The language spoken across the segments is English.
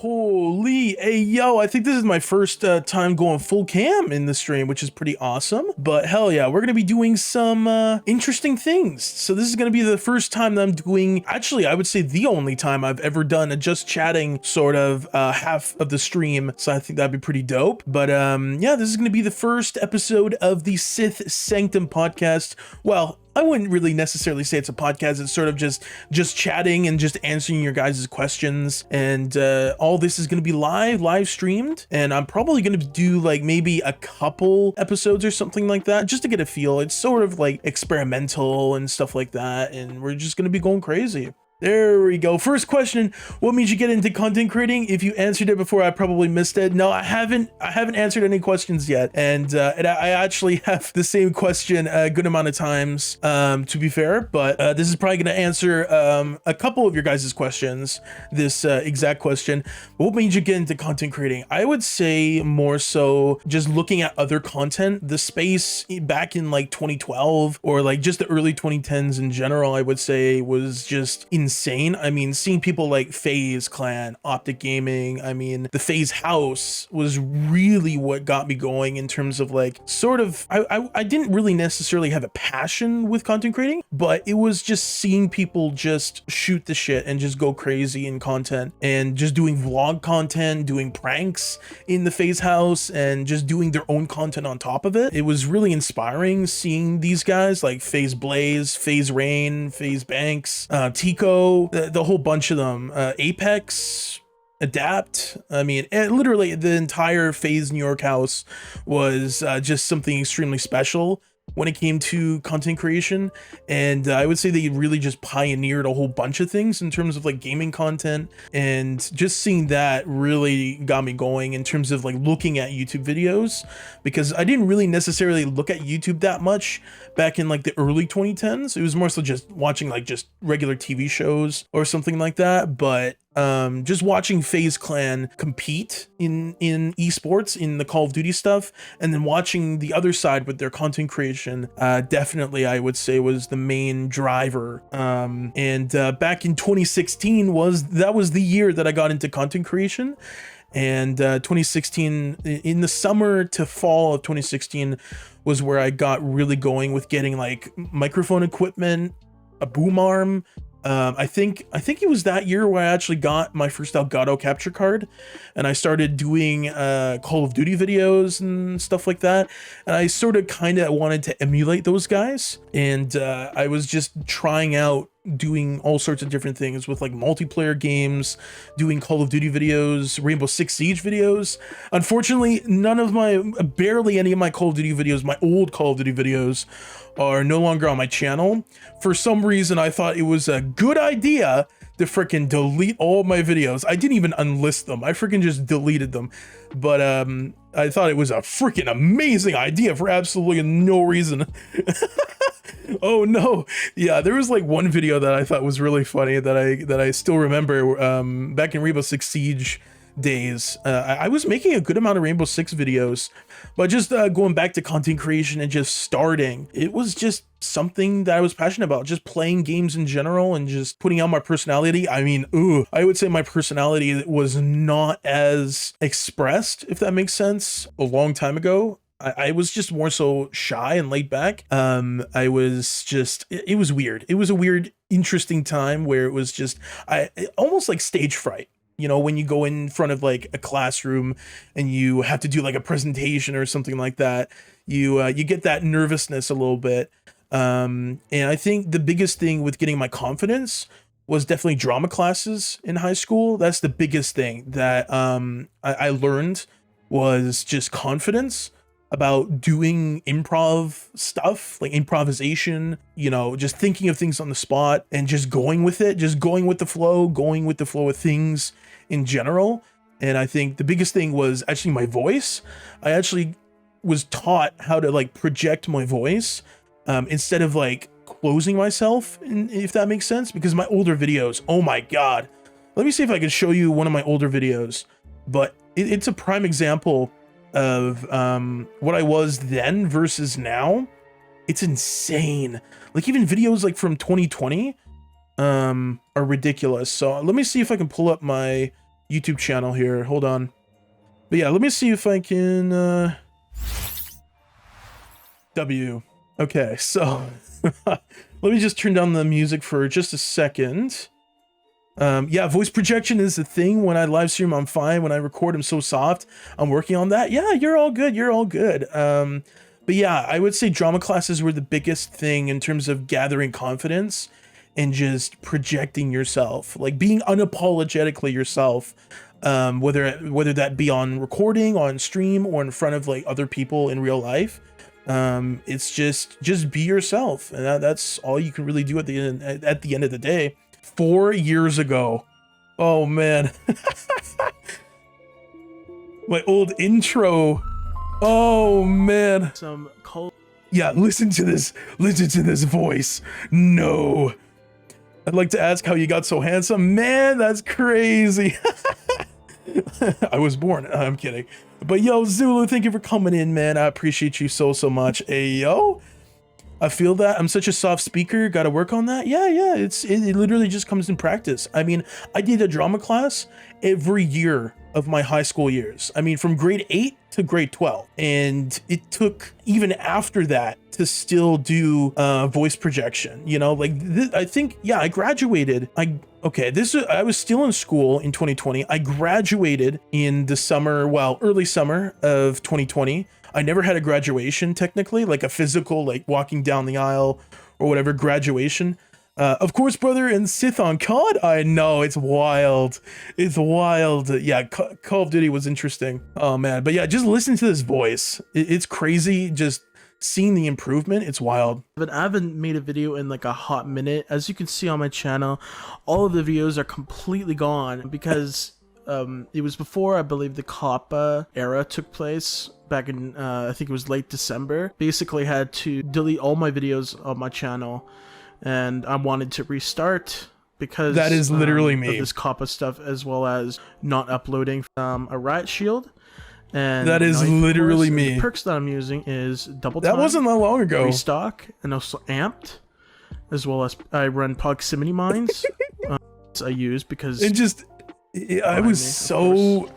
Holy, hey yo, I think this is my first time going full cam in the stream, which is pretty awesome. But hell yeah, we're gonna be doing some interesting things. So this is gonna be the first time that I'm doing, actually I would say the only time I've ever done a just chatting sort of half of the stream. So I think that'd be pretty dope. But yeah, this is gonna be the first episode of the SYTH Sanctum podcast. Well, I wouldn't really necessarily say it's a podcast. It's sort of just chatting and just answering your guys' questions. And all this is going to be live streamed. And I'm probably going to do like maybe a couple episodes or something like that, just to get a feel. It's sort of like experimental and stuff like that. And we're just going to be going crazy. There we go. First question, what made you get into content creating? If you answered it before, I probably missed it. No, I haven't answered any questions yet. And I actually have the same question a good amount of times, to be fair, but this is probably going to answer a couple of your guys' questions, this exact question. What made you get into content creating? I would say more so just looking at other content, the space back in like 2012 or like just the early 2010s in general, I would say was just insane. I mean, seeing people like FaZe Clan, Optic Gaming, I mean, the FaZe House was really what got me going in terms of like sort of, I didn't really necessarily have a passion with content creating, but it was just seeing people just shoot the shit and just go crazy in content and just doing vlog content, doing pranks in the FaZe House and just doing their own content on top of it. It was really inspiring seeing these guys like FaZe Blaze, FaZe Rain, FaZe Banks, Tico, the whole bunch of them, Apex, Adapt. I mean, literally the entire FaZe New York house was just something extremely special when it came to content creation. And I would say they really just pioneered a whole bunch of things in terms of like gaming content, and just seeing that really got me going in terms of like looking at YouTube videos, because I didn't really necessarily look at YouTube that much back in like the early 2010s. It was more so just watching like just regular TV shows or something like that. But just watching FaZe Clan compete in esports, in the Call of Duty stuff, and then watching the other side with their content creation, definitely I would say was the main driver. And back in 2016 was the year that I got into content creation. And 2016, in the summer to fall of 2016 was where I got really going with getting like microphone equipment, a boom arm. I think it was that year where I actually got my first Elgato capture card, and I started doing Call of Duty videos and stuff like that. And I sort of kind of wanted to emulate those guys, and I was just trying out doing all sorts of different things with like multiplayer games, doing Call of Duty videos, Rainbow Six Siege videos. Unfortunately, barely any of my Call of Duty videos, my old Call of Duty videos, are no longer on my channel. For some reason, I thought it was a good idea to freaking delete all of my videos. I didn't even unlist them. I freaking just deleted them. But I thought it was a freaking amazing idea for absolutely no reason. Oh no. Yeah, there was like one video that I thought was really funny that I still remember back in Rainbow Six Siege days. I was making a good amount of Rainbow Six videos, but just going back to content creation and just starting, it was just something that I was passionate about, just playing games in general and just putting out my personality. I mean, I would say my personality was not as expressed, if that makes sense, a long time ago. I was just more so shy and laid back. I was just, it was weird. It was a weird, interesting time where it was just, almost like stage fright. You know, when you go in front of like a classroom and you have to do like a presentation or something like that, you get that nervousness a little bit. And I think the biggest thing with getting my confidence was definitely drama classes in high school. That's the biggest thing that I learned, was just confidence about doing improv stuff, like improvisation, you know, just thinking of things on the spot and just going with it, just going with the flow of things in general. And I think the biggest thing was actually my voice. I actually was taught how to like project my voice instead of like closing myself, if that makes sense, because my older videos, oh my God, let me see if I can show you one of my older videos, but it's a prime example of what I was then versus now. It's insane. Like even videos like from 2020 are ridiculous. So let me see if I can pull up my YouTube channel here. Hold on. But yeah, let me see if I can W. Okay, so let me just turn down the music for just a second. Yeah, voice projection is the thing. When I live stream, I'm fine. When I record, I'm so soft. I'm working on that. Yeah, you're all good. You're all good. But yeah, I would say drama classes were the biggest thing in terms of gathering confidence and just projecting yourself, like being unapologetically yourself. Whether that be on recording, on stream, or in front of like other people in real life. It's just be yourself, and that's all you can really do at the end of the day. 4 years ago. Oh man. My old intro. Oh man. Yeah, listen to this voice. No. I'd like to ask how you got so handsome. Man, that's crazy. I was born. I'm kidding. But yo, Zulu, thank you for coming in, man. I appreciate you so much. Hey, yo. I feel that I'm such a soft speaker. Got to work on that. Yeah. It literally just comes in practice. I mean, I did a drama class every year of my high school years. I mean, from grade 8 to grade 12. And it took even after that to still do voice projection, you know, like I think, yeah, I graduated. I was still in school in 2020. I graduated in the summer, well, early summer of 2020. I never had a graduation technically, like a physical, like walking down the aisle or whatever graduation. Of course, brother, and SYTH on COD. I know, it's wild. It's wild. Yeah, Call of Duty was interesting. Oh man, but yeah, just listen to this voice. It's crazy. Just seeing the improvement, it's wild. But I haven't made a video in like a hot minute. As you can see on my channel, all of the videos are completely gone because it was before, I believe, the COPPA era took place back in I think it was late December. Basically had to delete all my videos on my channel, and I wanted to restart because that is literally me. Of this COPPA stuff, as well as not uploading a riot shield. And that is literally me. The perks that I'm using is double time. That wasn't that long ago. Restock, and also amped, as well as I run proximity mines. I use because it just I was so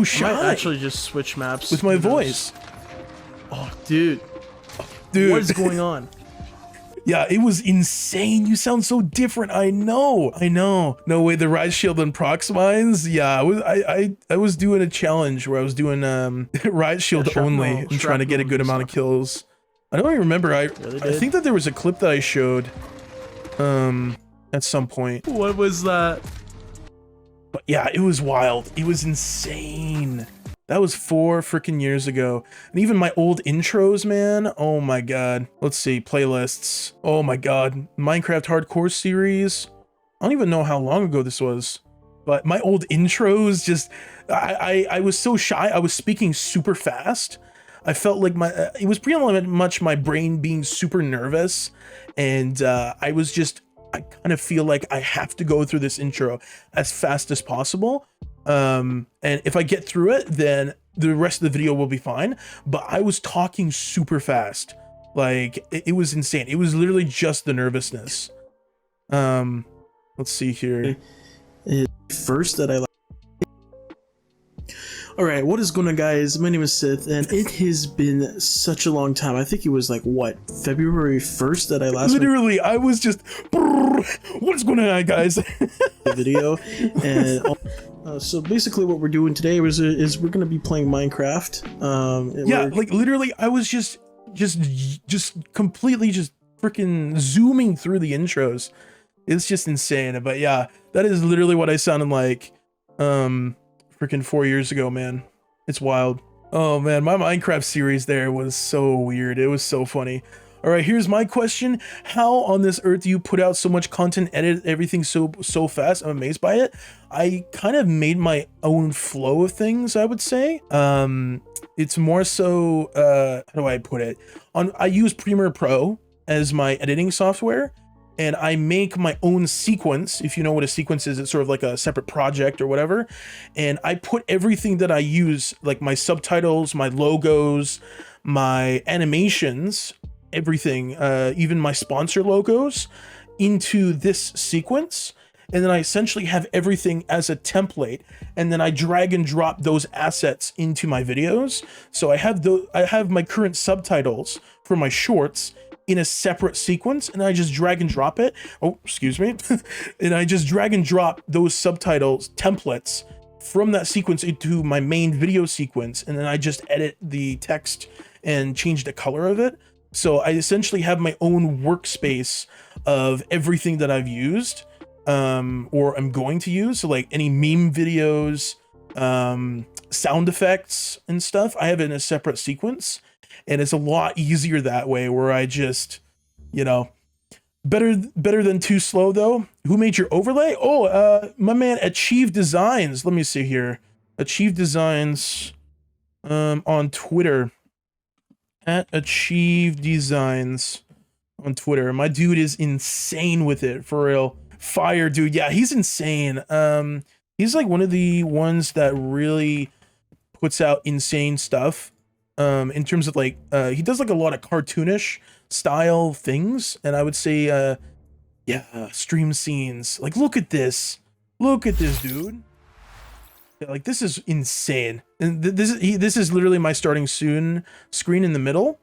shy. I might actually just switch maps with my voice. Oh, dude, what is going on? Yeah, it was insane. You sound so different. I know. No way, the Rise Shield and Prox Mines. Yeah, I was doing a challenge where I was doing Rise Shield only and trying to get a good amount of kills. I don't even remember. I think that there was a clip that I showed at some point. What was that? But yeah, it was wild. It was insane. That was 4 freaking years ago. And even my old intros, man. Oh my god. Let's see, playlists. Oh my god. Minecraft Hardcore series. I don't even know how long ago this was. But my old intros, just I was so shy. I was speaking super fast. I felt like it was pretty much my brain being super nervous. And I kind of feel like I have to go through this intro as fast as possible. And if I get through it, then the rest of the video will be fine. But I was talking super fast. Like, it was insane. It was literally just the nervousness. Let's see here. First that I like. Alright, what is going on, guys? My name is SYTH, and it has been such a long time. I think it was like, what, February 1st that I last literally, I was just, what is going on, guys? The video. And so basically what we're doing today is we're going to be playing Minecraft. Yeah, like literally, I was just completely just freaking zooming through the intros. It's just insane. But yeah, that is literally what I sounded like freaking 4 years ago, man. It's wild. Oh man, my Minecraft series there was so weird. It was so funny. All right, here's my question. How on this earth do you put out so much content, edit everything so fast? I'm amazed by it. I kind of made my own flow of things, I would say. It's more so, how do I put it? I use Premiere Pro as my editing software, and I make my own sequence. If you know what a sequence is, it's sort of like a separate project or whatever. And I put everything that I use, like my subtitles, my logos, my animations, everything, even my sponsor logos, into this sequence. and then I essentially have everything as a template, and then I drag and drop those assets into my videos. So I have my current subtitles for my shorts in a separate sequence, and I just drag and drop it. Oh, excuse me. And I just drag and drop those subtitles templates from that sequence into my main video sequence, and then I just edit the text and change the color of it. So I essentially have my own workspace of everything that I've used, or I'm going to use. So like any meme videos, sound effects and stuff, I have it in a separate sequence, and it's a lot easier that way, where I just, you know, better than too slow though. Who made your overlay? Oh, my man Achieve Designs. Let me see here. Achieve Designs on Twitter. At Achieve Designs on Twitter. My dude is insane with it, for real. Fire, dude. Yeah, he's insane. He's like one of the ones that really puts out insane stuff. In terms of like, he does like a lot of cartoonish style things, and I would say, yeah, stream scenes. Like, look at this. Look at this, dude. Yeah, like, this is insane. And this is literally my starting soon screen in the middle.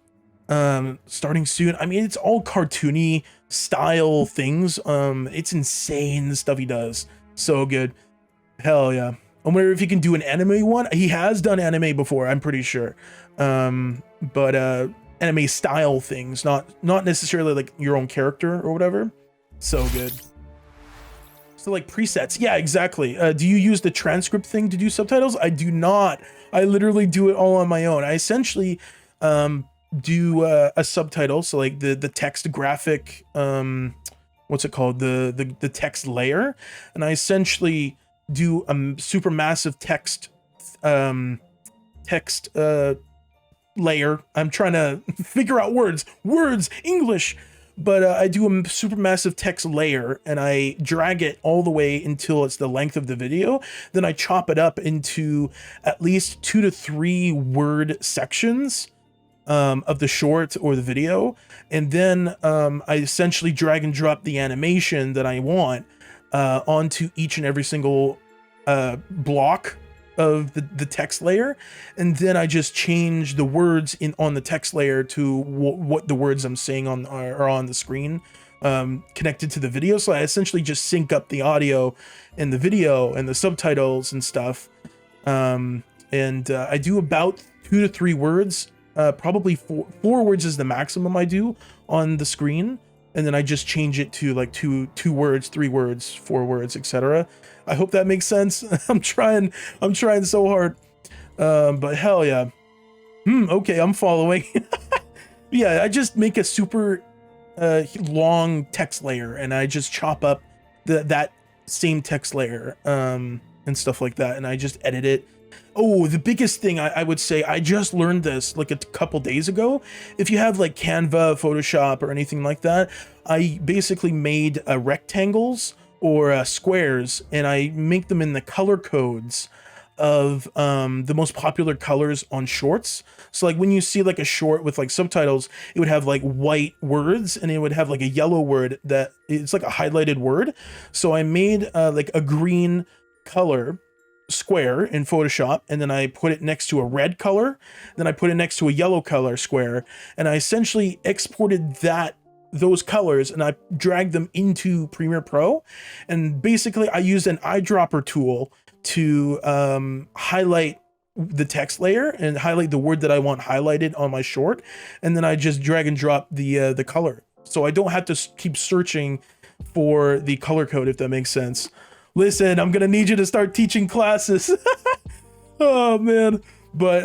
Starting soon. I mean, it's all cartoony style things. It's insane the stuff he does. So good. Hell yeah. I wonder if he can do an anime one. He has done anime before, I'm pretty sure. But anime style things, not necessarily like your own character or whatever. So good. So like presets. Yeah, exactly. Do you use the transcript thing to do subtitles? I do not. I literally do it all on my own. I essentially do a subtitle. So like the text graphic, what's it called? The text layer. And I essentially do a super massive text layer. I'm trying to figure out words, English. But I do a super massive text layer, and I drag it all the way until it's the length of the video. Then I chop it up into at least 2 to 3 word sections of the short or the video. And then I essentially drag and drop the animation that I want onto each and every single block of the text layer, and then I just change the words on the text layer to what the words I'm saying are on the screen, connected to the video. So I essentially just sync up the audio and the video and the subtitles and stuff. And I do about 2 to 3 words, probably 4 words is the maximum I do on the screen. And then I just change it to like 2 words, 3 words, 4 words, etc. I hope that makes sense. I'm trying so hard. But hell yeah. Okay, I'm following. Yeah, I just make a super long text layer, and I just chop up that same text layer and stuff like that, and I just edit it. Oh, the biggest thing I would say, I just learned this like a couple days ago. If you have like Canva, Photoshop, or anything like that, I basically made rectangles or squares, and I make them in the color codes of the most popular colors on shorts. So like when you see like a short with like subtitles, it would have like white words, and it would have like a yellow word that it's like a highlighted word. So I made like a green color square in Photoshop, and then I put it next to a red color, then I put it next to a yellow color square, and I essentially exported those colors, and I dragged them into Premiere Pro. And basically I used an eyedropper tool to highlight the text layer and highlight the word that I want highlighted on my short, and then I just drag and drop the color, so I don't have to keep searching for the color code, if that makes sense. Listen, I'm gonna need you to start teaching classes. Oh man. But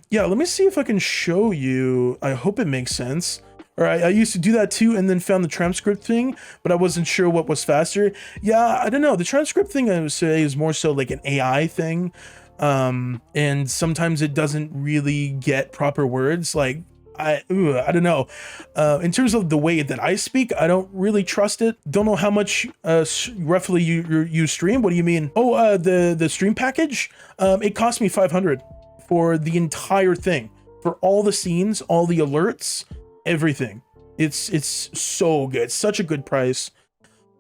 yeah, let me see if I can show you. I hope it makes sense. All right, I used to do that too, and then found the transcript thing, but I wasn't sure what was faster. Yeah, I don't know. The transcript thing, I would say, is more so like an AI thing. And sometimes it doesn't really get proper words. Like, I don't know. In terms of the way that I speak, I don't really trust it. Don't know how much roughly you stream. What do you mean? Oh, the stream package? It cost me 500 for the entire thing, for all the scenes, all the alerts, everything. It's so good. Such a good price.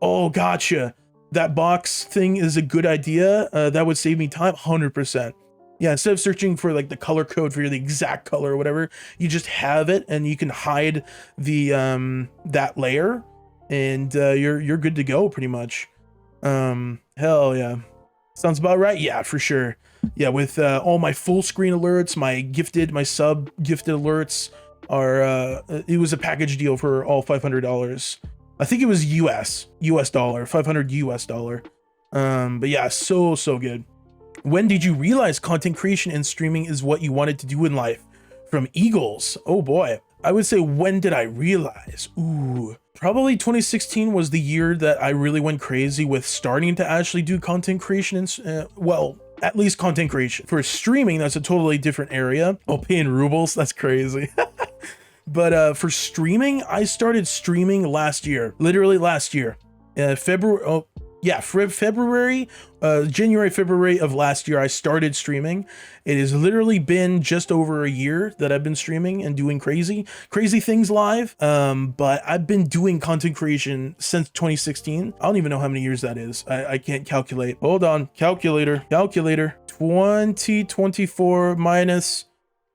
Oh, gotcha. that box thing is a good idea. That would save me time 100%. Yeah, instead of searching for like the color code for the exact color or whatever, you just have it and you can hide the that layer, and you're good to go pretty much. Hell yeah. Sounds about right. Yeah, for sure. Yeah, with all my full screen alerts, my sub gifted alerts are it was a package deal for all $500. I think it was US dollar, 500 US dollar. But yeah, so good. When did you realize content creation and streaming is what you wanted to do in life? From Eagles. Oh boy. I would say, when did I realize? Ooh, probably 2016 was the year that I really went crazy with starting to actually do content creation and well, at least content creation. For streaming, that's a totally different area. I'll pay in rubles. That's crazy. But for streaming, I started streaming last year, literally last year, February. Oh, yeah, February, January, February of last year, I started streaming. It has literally been just over a year that I've been streaming and doing crazy things live. But I've been doing content creation since 2016. I don't even know how many years that is. I can't calculate. Hold on, calculator. 2024 minus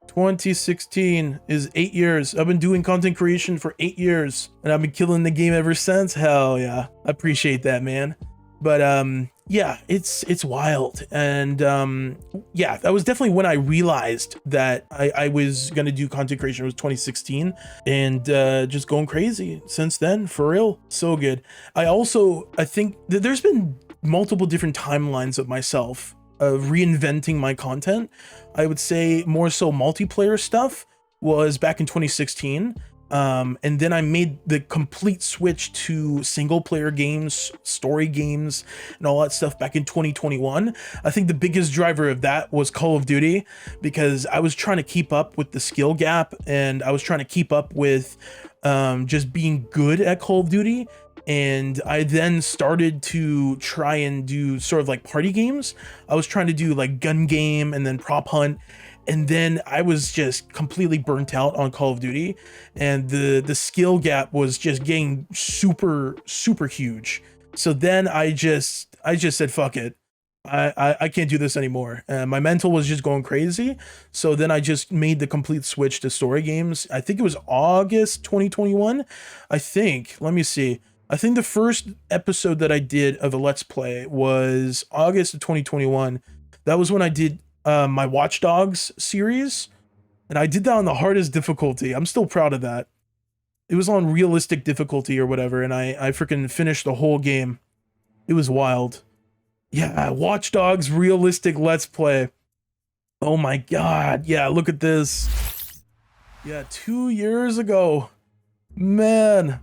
2016 is 8 years. I've been doing content creation for 8 years, and I've been killing the game ever since. Hell yeah, I appreciate that, man. But yeah, it's wild. And yeah, that was definitely when I realized that I was gonna do content creation. It was 2016, and just going crazy since then, for real. So good. I think that there's been multiple different timelines of myself reinventing my content. I would say more so multiplayer stuff was back in 2016. And then I made the complete switch to single player games, story games, and all that stuff back in 2021. I think the biggest driver of that was Call of Duty, because I was trying to keep up with the skill gap, and I was trying to keep up with just being good at Call of Duty. And I then started to try and do sort of like party games. I was trying to do like gun game and then prop hunt. And then I was just completely burnt out on Call of Duty, and the skill gap was just getting super huge. So then I just said, fuck it. I can't do this anymore. My mental was just going crazy. So then I just made the complete switch to story games. I think it was August 2021. I think, let me see. I think the first episode that I did of a Let's Play was August of 2021. That was when I did my Watch Dogs series, and I did that on the hardest difficulty. I'm still proud of that. It was on realistic difficulty or whatever, and I freaking finished the whole game. It was wild. Yeah, Watch Dogs realistic Let's Play. Oh my god. Yeah, look at this. Yeah, 2 years ago. Man.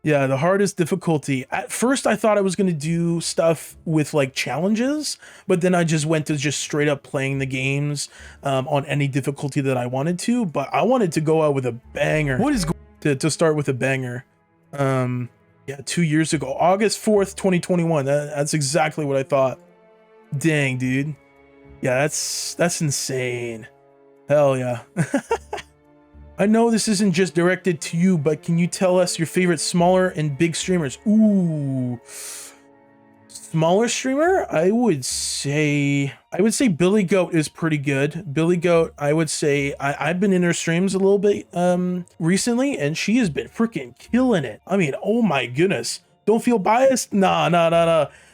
Yeah, the hardest difficulty. At first, I thought I was going to do stuff with like challenges, but then I just went to just straight up playing the games on any difficulty that I wanted to. But I wanted to go out with a banger. What is to start with a banger? Yeah, 2 years ago, August 4th, 2021. That's exactly what I thought. Dang, dude. Yeah, that's insane. Hell yeah. I know this isn't just directed to you, but can you tell us your favorite smaller and big streamers? Ooh, smaller streamer? I would say Billy Goat is pretty good. Billy Goat, I would say, I've been in her streams a little bit recently, and she has been freaking killing it. I mean, oh my goodness. Don't feel biased? Nah.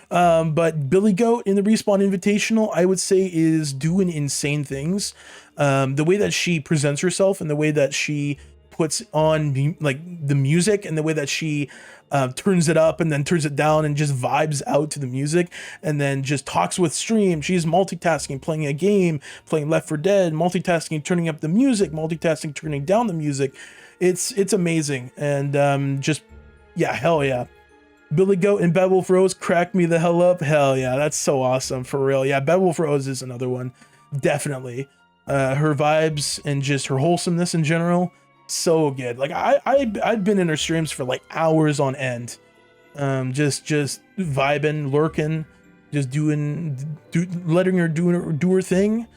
But Billy Goat in the Respawn Invitational, I would say, is doing insane things. The way that she presents herself and the way that she puts on like the music and the way that she turns it up and then turns it down and just vibes out to the music and then just talks with stream. She's multitasking, playing a game, playing Left 4 Dead, multitasking, turning up the music, multitasking, turning down the music. It's amazing. And just, yeah, hell yeah. Billy Goat and Bad Wolf Rose cracked me the hell up. Hell yeah, that's so awesome, for real. Yeah, Bad Wolf Rose is another one, definitely. Her vibes and just her wholesomeness in general, so good. Like I've been in her streams for like hours on end, just vibing, lurking, just letting her do her thing.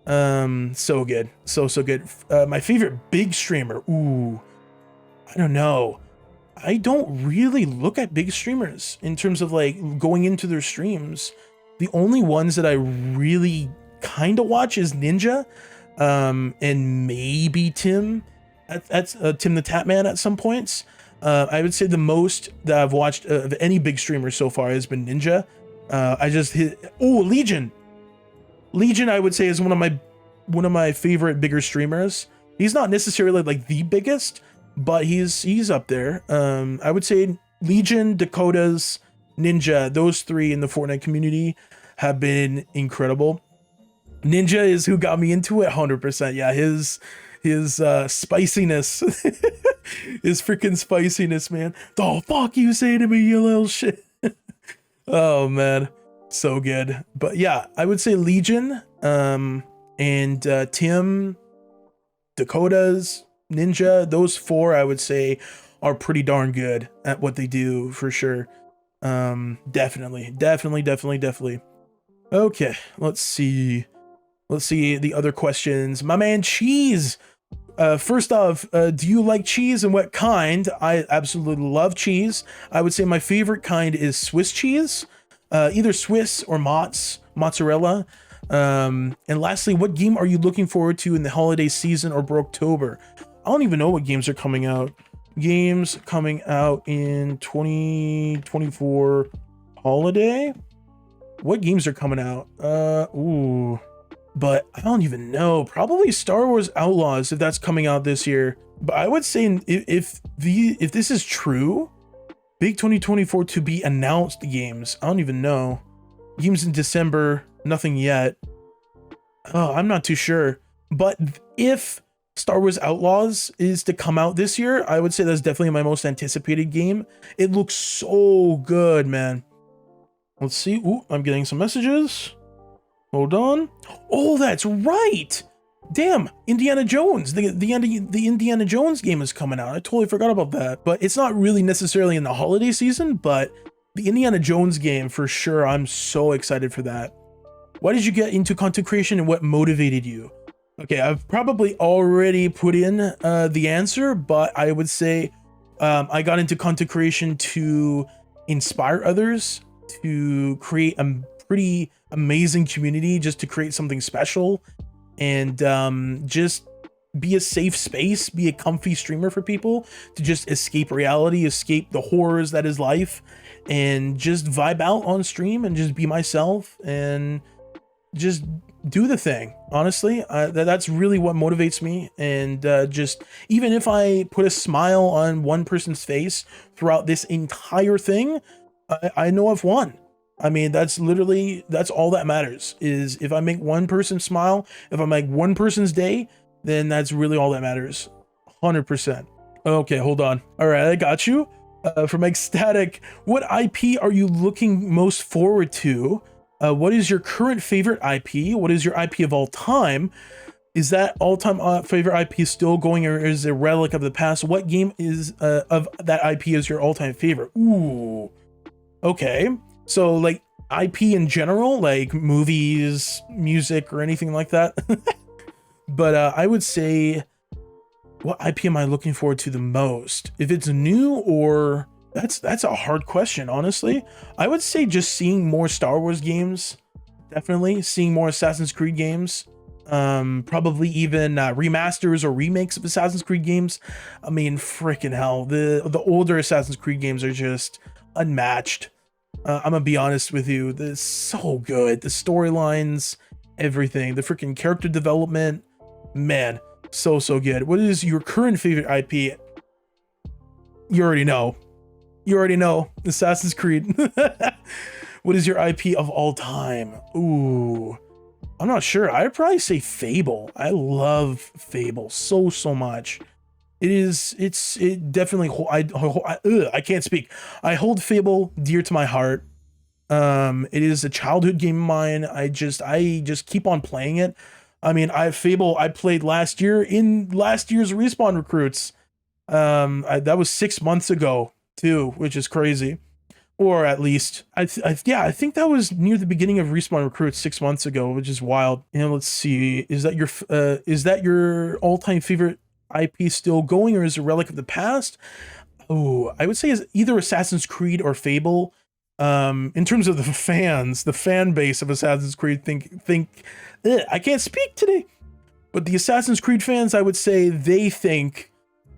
So good, so good. My favorite big streamer. Ooh, I don't know. I don't really look at big streamers in terms of like going into their streams. The only ones that I really kind of watch is Ninja, and maybe Tim, Tim the Tatman at some points. I would say the most that I've watched of any big streamer so far has been Ninja. I just hit Legion. Legion, I would say, is one of my favorite bigger streamers. He's not necessarily like the biggest, but he's up there. I would say Legion, Dakotas, Ninja, those three in the Fortnite community have been incredible. Ninja is who got me into it 100%. Yeah, his spiciness, his freaking spiciness, man. The fuck you say to me, you little shit. Oh man, so good. But yeah, I would say Legion, and Tim, Dakotas, Ninja, those four I would say are pretty darn good at what they do for sure. Definitely. Okay, let's see the other questions. My man Cheese, first off, do you like cheese and what kind? I absolutely love cheese. I would say my favorite kind is Swiss cheese, either Swiss or mozzarella. And lastly, what game are you looking forward to in the holiday season or Brooktober? I don't even know what games are coming out. Games coming out in 2024 holiday? What games are coming out? But I don't even know. Probably Star Wars Outlaws if that's coming out this year. But I would say if this is true, big 2024 to be announced games. I don't even know. Games in December, nothing yet. Oh, I'm not too sure. But if Star Wars Outlaws is to come out this year, I would say that's definitely my most anticipated game. It looks so good, man. Let's see. Ooh, I'm getting some messages. Hold on. Oh, that's right. Damn, Indiana Jones. The Indiana Jones game is coming out. I totally forgot about that. But it's not really necessarily in the holiday season, but the Indiana Jones game for sure. I'm so excited for that. Why did you get into content creation and what motivated you? Okay, I've probably already put in the answer, but I would say I got into content creation to inspire others, to create a pretty amazing community, just to create something special, and just be a safe space, be a comfy streamer for people to just escape reality, escape the horrors that is life, and just vibe out on stream and just be myself and just do the thing. Honestly, that's really what motivates me. And just even if I put a smile on one person's face throughout this entire thing, I know I've won. I mean, that's all that matters, is if I make one person smile, if I make one person's day, then that's really all that matters. 100%. Okay, hold on. All right, I got you. From Ecstatic, what IP are you looking most forward to? What is your current favorite IP? What is your IP of all time? Is that all-time favorite IP still going, or is it a relic of the past? What game is of that IP is your all-time favorite? Ooh, okay. So like IP in general, like movies, music, or anything like that. But I would say, what IP am I looking forward to the most? If it's new or... That's a hard question, honestly. I would say just seeing more Star Wars games, definitely. Seeing more Assassin's Creed games. Probably even remasters or remakes of Assassin's Creed games. I mean, freaking hell. The older Assassin's Creed games are just unmatched. I'm gonna be honest with you. This is so good. The storylines, everything. The freaking character development. Man, so good. What is your current favorite IP? You already know. Assassin's Creed. What is your IP of all time? Ooh, I'm not sure. I'd probably say Fable. I love Fable so much. It definitely, I can't speak. I hold Fable dear to my heart. It is a childhood game of mine. I just keep on playing it. I mean, Fable I played last year in last year's Respawn Recruits. That was 6 months ago too, which is crazy. Or at least I think that was near the beginning of Respawn Recruits 6 months ago, which is wild. And let's see, is that your all-time favorite IP still going, or is it a relic of the past? Oh, I would say is either Assassin's Creed or Fable. In terms of the fans, the fan base of Assassin's Creed I can't speak today. But the Assassin's Creed fans, I would say they think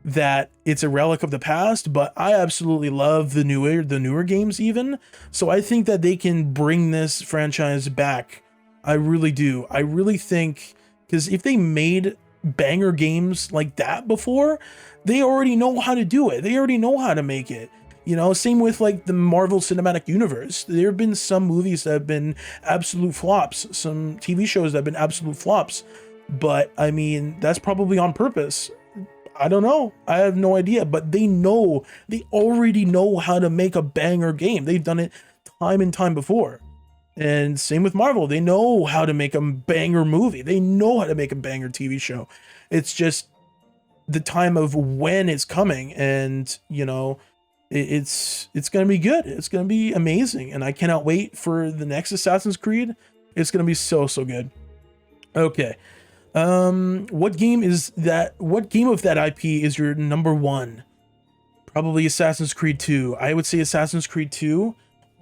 that it's a relic of the past, but I absolutely love the newer games even. So I think that they can bring this franchise back. I really do. I really think, because if they made banger games like that before, they already know how to do it. They already know how to make it. You know, same with like the Marvel Cinematic Universe. There have been some movies that have been absolute flops, some TV shows that have been absolute flops. But I mean, that's probably on purpose. I don't know. I have no idea, but they already know how to make a banger game. They've done it time and time before. And same with Marvel. They know how to make a banger movie. They know how to make a banger TV show. It's just the time of when it's coming, and you know, it's going to be good. It's going to be amazing. And I cannot wait for the next Assassin's Creed. It's going to be so good. Okay. What game of that IP is your number one? Probably Assassin's Creed 2. I would say Assassin's Creed 2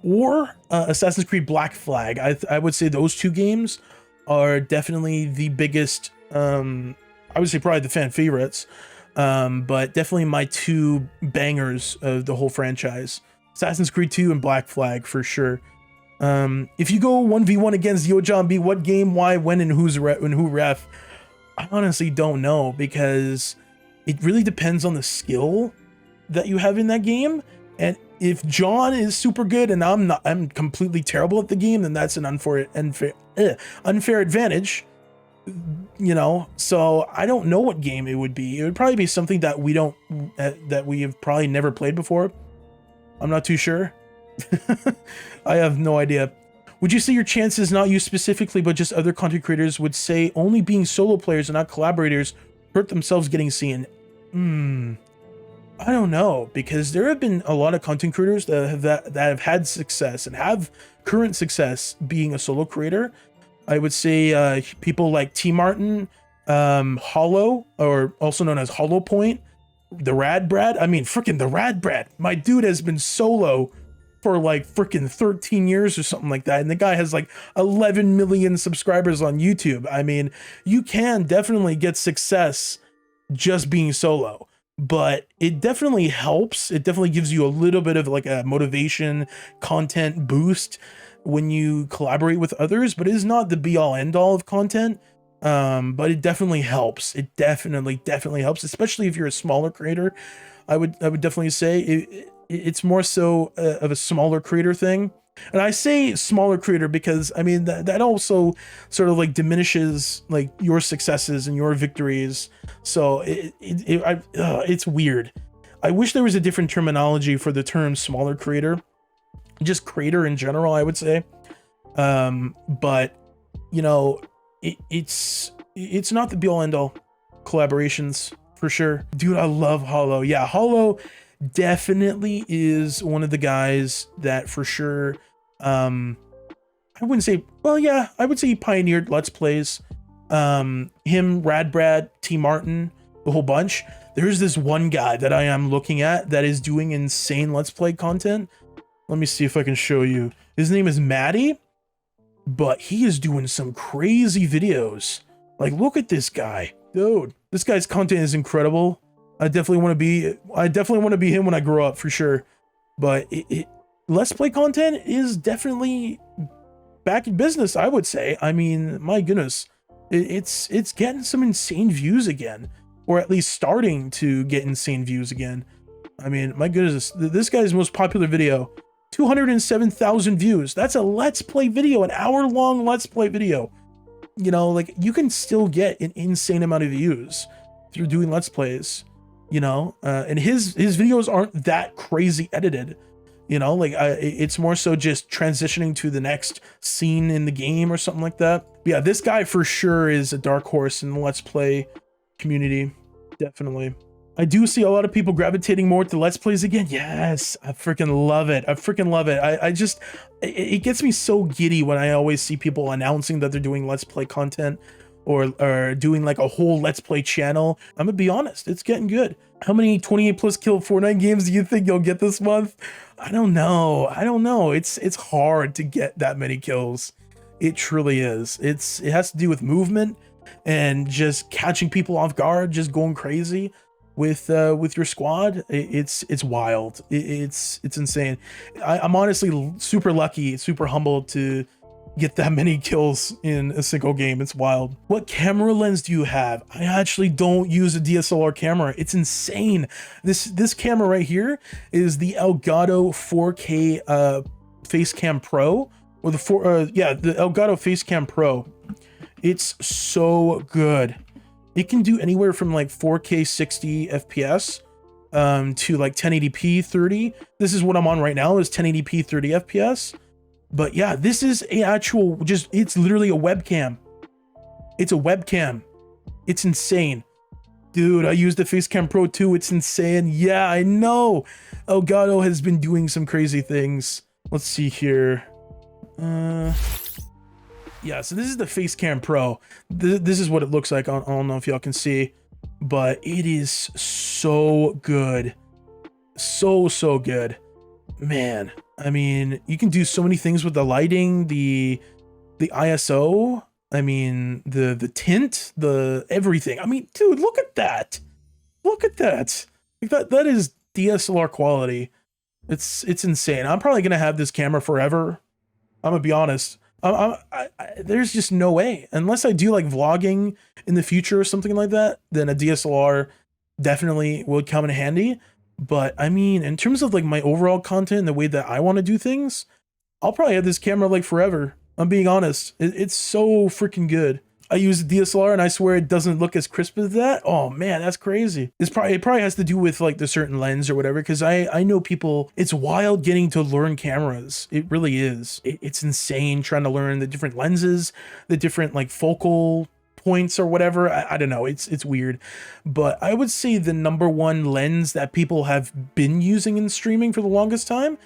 or Assassin's Creed Black Flag. I would say those two games are definitely the biggest, I would say probably the fan favorites, but definitely my two bangers of the whole franchise. Assassin's Creed 2 and Black Flag for sure. If you go 1v1 against YoJohnB, what game, why, when, and who ref? I honestly don't know, because it really depends on the skill that you have in that game. And if John is super good and I'm completely terrible at the game, then that's an unfair advantage, you know. So I don't know what game it would be. It would probably be something that we have probably never played before. I'm not too sure. I have no idea. Would you say your chances, not you specifically, but just other content creators, would say only being solo players and not collaborators hurt themselves getting seen? I don't know, because there have been a lot of content creators that have had success and have current success being a solo creator. I would say people like T Martin, Hollow, or also known as Hollow Point, the Rad Brad. I mean, freaking the Rad Brad. My dude has been solo for like freaking 13 years or something like that, and the guy has like 11 million subscribers on YouTube. I mean, you can definitely get success just being solo, but it definitely helps. It definitely gives you a little bit of like a motivation, content boost when you collaborate with others, but it is not the be all end all of content. But it definitely helps. It definitely helps, especially if you're a smaller creator. I would definitely say it's more so of a smaller creator thing. And I say smaller creator because I mean that also sort of like diminishes like your successes and your victories. So it's weird. I wish there was a different terminology for the term smaller creator, just creator in general, I would say. But you know, it's not the be all end all. Collaborations for sure. Dude, I love Hollow. Yeah, Hollow definitely is one of the guys that for sure, I wouldn't say, well, yeah, I would say he pioneered Let's Plays. Him, Radbrad, T Martin, the whole bunch. There's this one guy that I am looking at that is doing insane Let's Play content. Let me see if I can show you. His name is Maddie, but he is doing some crazy videos. Like, look at this guy, dude. This guy's content is incredible. I definitely want to be him when I grow up for sure. But Let's Play content is definitely back in business, I would say. I mean, my goodness, it's getting some insane views again, or at least starting to get insane views again. I mean, my goodness, this guy's most popular video, 207,000 views. That's a Let's Play video, an hour-long Let's Play video. You know, like, you can still get an insane amount of views through doing Let's Plays. You know, and his videos aren't that crazy edited, you know, like it's more so just transitioning to the next scene in the game or something like that. But yeah, this guy for sure is a dark horse in the Let's Play community. Definitely. I do see a lot of people gravitating more to Let's Plays again. Yes, I freaking love it. I freaking love it. I just, it gets me so giddy when I always see people announcing that they're doing Let's Play content. or doing like a whole Let's Play channel. I'm gonna be honest, it's getting good. How many 28 plus kill Fortnite games do you think you'll get this month? I don't know. It's hard to get that many kills. It truly is. It has to do with movement and just catching people off guard, just going crazy with your squad. It's wild. It's insane. I'm honestly super lucky, super humbled to get that many kills in a single game. It's wild. What camera lens do you have? I actually don't use a DSLR camera. It's insane. This camera right here is the Elgato 4K Facecam Pro, or the Elgato Facecam Pro. It's so good. It can do anywhere from like 4K 60 FPS to like 1080p 30. This is what I'm on right now, is 1080p 30 FPS. But yeah, this is a actual, it's literally a webcam. It's a webcam. It's insane. Dude, I used the Facecam Pro 2. It's insane. Yeah, I know. Elgato has been doing some crazy things. Let's see here. Yeah, so this is the Facecam Pro. This is what it looks like. I don't know if y'all can see, but it is so good. So good. Man, I mean, you can do so many things with the lighting, the ISO, I mean, the tint, the everything. I mean, dude, look at that. Look at that. Like that is DSLR quality. It's insane. I'm probably gonna have this camera forever. I'm gonna be honest. There's just no way, unless I do like vlogging in the future or something like that, then a DSLR definitely would come in handy. But I mean, in terms of like my overall content and the way that I want to do things, I'll probably have this camera like forever. I'm being honest. It's so freaking good. I use a DSLR and I swear it doesn't look as crisp as that. Oh man, that's crazy. It probably has to do with like the certain lens or whatever, because I know people, it's wild getting to learn cameras. It really is. It's insane trying to learn the different lenses, the different like focal points or whatever. I don't know, it's weird. But I would say the #1 lens that people have been using in streaming for the longest time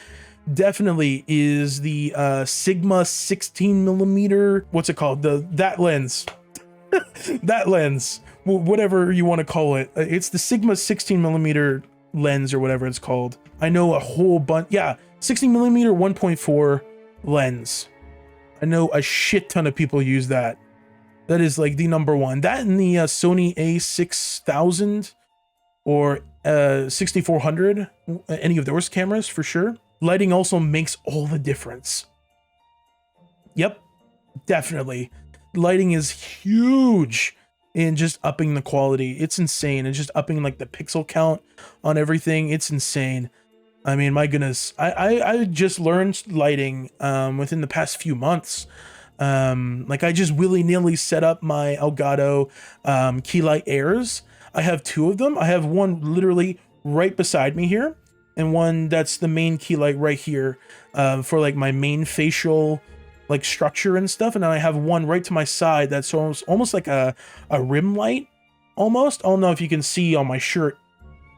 definitely is the Sigma 16mm, what's it called, that lens. That lens, whatever you want to call it. It's the Sigma 16mm lens or whatever it's called. I know a whole bunch. Yeah, 16mm 1.4 lens. I know a shit ton of people use that. That is like the #1. That and the Sony A6000 or 6400, any of those cameras for sure. Lighting also makes all the difference. Yep, definitely. Lighting is huge in just upping the quality. It's insane. And just upping like the pixel count on everything. It's insane. I mean, my goodness. I just learned lighting within the past few months. Like I just willy-nilly set up my Elgato key light airs. I have 2 of them. I have one literally right beside me here, and one that's the main key light right here for like my main facial like structure and stuff. And then I have one right to my side that's almost like a rim light almost. I don't know if you can see on my shirt,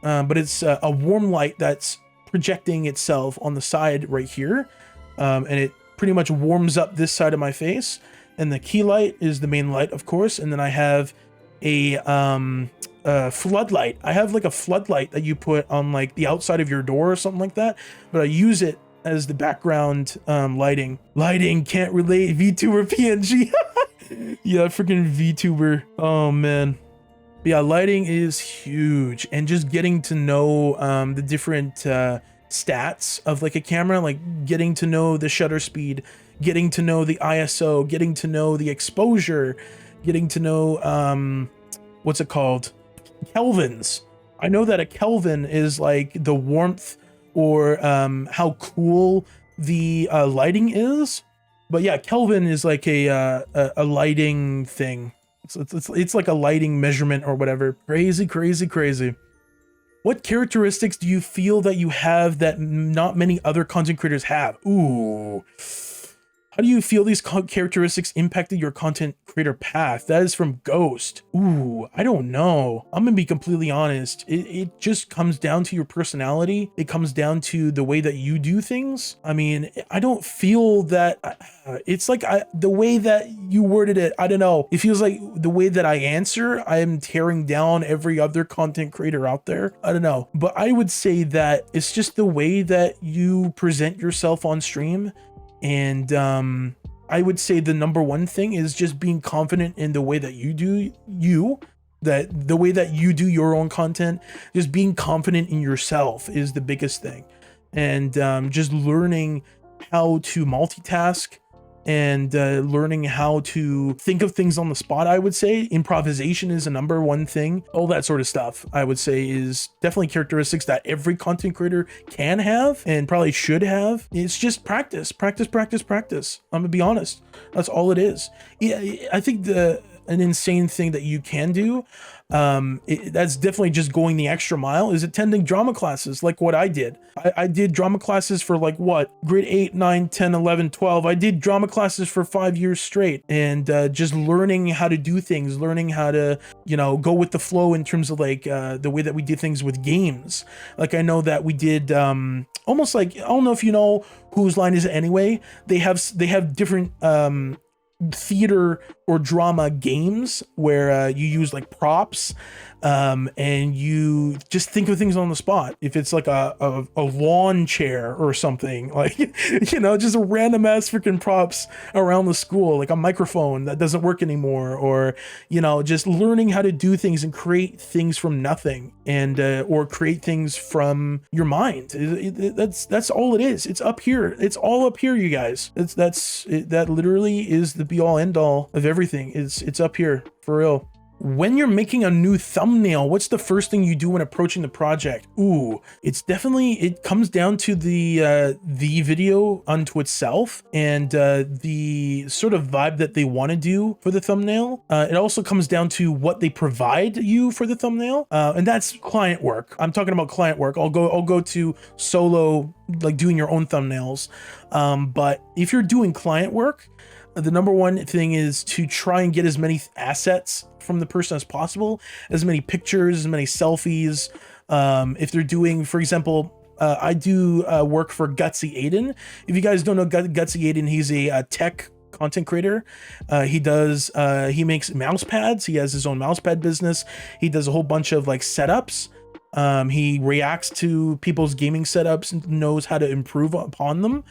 but it's a warm light that's projecting itself on the side right here, and it pretty much warms up this side of my face. And the key light is the main light, of course. And then I have a floodlight. I have like a floodlight that you put on like the outside of your door or something like that, but I use it as the background lighting. Lighting can't relate, VTuber PNG. Yeah, freaking VTuber. Oh man. But yeah, lighting is huge, and just getting to know the different stats of like a camera, like getting to know the shutter speed, getting to know the ISO, getting to know the exposure, getting to know what's it called, kelvins. I know that a kelvin is like the warmth or how cool the lighting is, but yeah, kelvin is like a lighting thing. It's like a lighting measurement or whatever. Crazy. What characteristics do you feel that you have that not many other content creators have? Ooh, How do you feel these characteristics impacted your content creator path? That is from Ghost. Ooh, I don't know. I'm gonna be completely honest. It just comes down to your personality. It comes down to the way that you do things. I mean, I don't feel that it's like the way that you worded it. I don't know. It feels like the way that I answer, I am tearing down every other content creator out there. I don't know, but I would say that it's just the way that you present yourself on stream. And I would say the number one thing is just being confident in the way that you do the way that you do your own content. Just being confident in yourself is the biggest thing. And just learning how to multitask and learning how to think of things on the spot. I would say improvisation is a number one thing. All that sort of stuff, I would say, is definitely characteristics that every content creator can have and probably should have. It's just practice. I'm gonna be honest, that's all it is. Yeah, I think an insane thing that you can do, that's definitely just going the extra mile, is attending drama classes like what I did. I did drama classes for like what, grade 8, 9, 10, 11, 12. I did drama classes for 5 years straight, and just learning how to do things, learning how to, you know, go with the flow in terms of like the way that we did things with games. Like I know that we did almost like, I don't know if you know Whose Line Is It Anyway? They have different theater or drama games where you use like props, and you just think of things on the spot. If it's like a lawn chair or something, like, you know, just random ass freaking props around the school, like a microphone that doesn't work anymore, or, you know, just learning how to do things and create things from nothing, and or create things from your mind. That's all it is. It's up here. It's all up here, you guys. That literally is the be all end all of everything. It's up here for real. When you're making a new thumbnail, what's the first thing you do when approaching the project? Ooh, it comes down to the video unto itself, and the sort of vibe that they want to do for the thumbnail. It also comes down to what they provide you for the thumbnail, and that's client work. I'm talking about client work. I'll go to solo, like doing your own thumbnails. But if you're doing client work, the number one thing is to try and get as many assets from the person as possible, as many pictures, as many selfies. If they're doing, for example, I do work for Gutsy Aiden. If you guys don't know Gutsy Aiden, he's a tech content creator. He makes mouse pads. He has his own mouse pad business. He does a whole bunch of like setups. He reacts to people's gaming setups and knows how to improve upon them.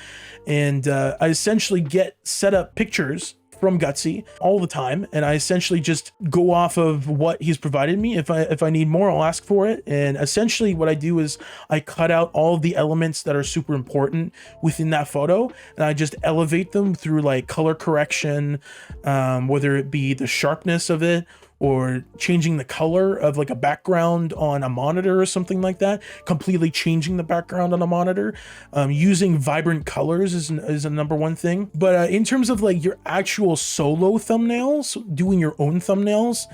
And I essentially get setup pictures from Gutsy all the time, and I essentially just go off of what he's provided me. If I need more, I'll ask for it. And essentially what I do is I cut out all of the elements that are super important within that photo, and I just elevate them through like color correction, whether it be the sharpness of it, or changing the color of like a background on a monitor or something like that, completely changing the background on a monitor. Using vibrant colors is a number one thing. But in terms of like your actual solo thumbnails, doing your own thumbnails,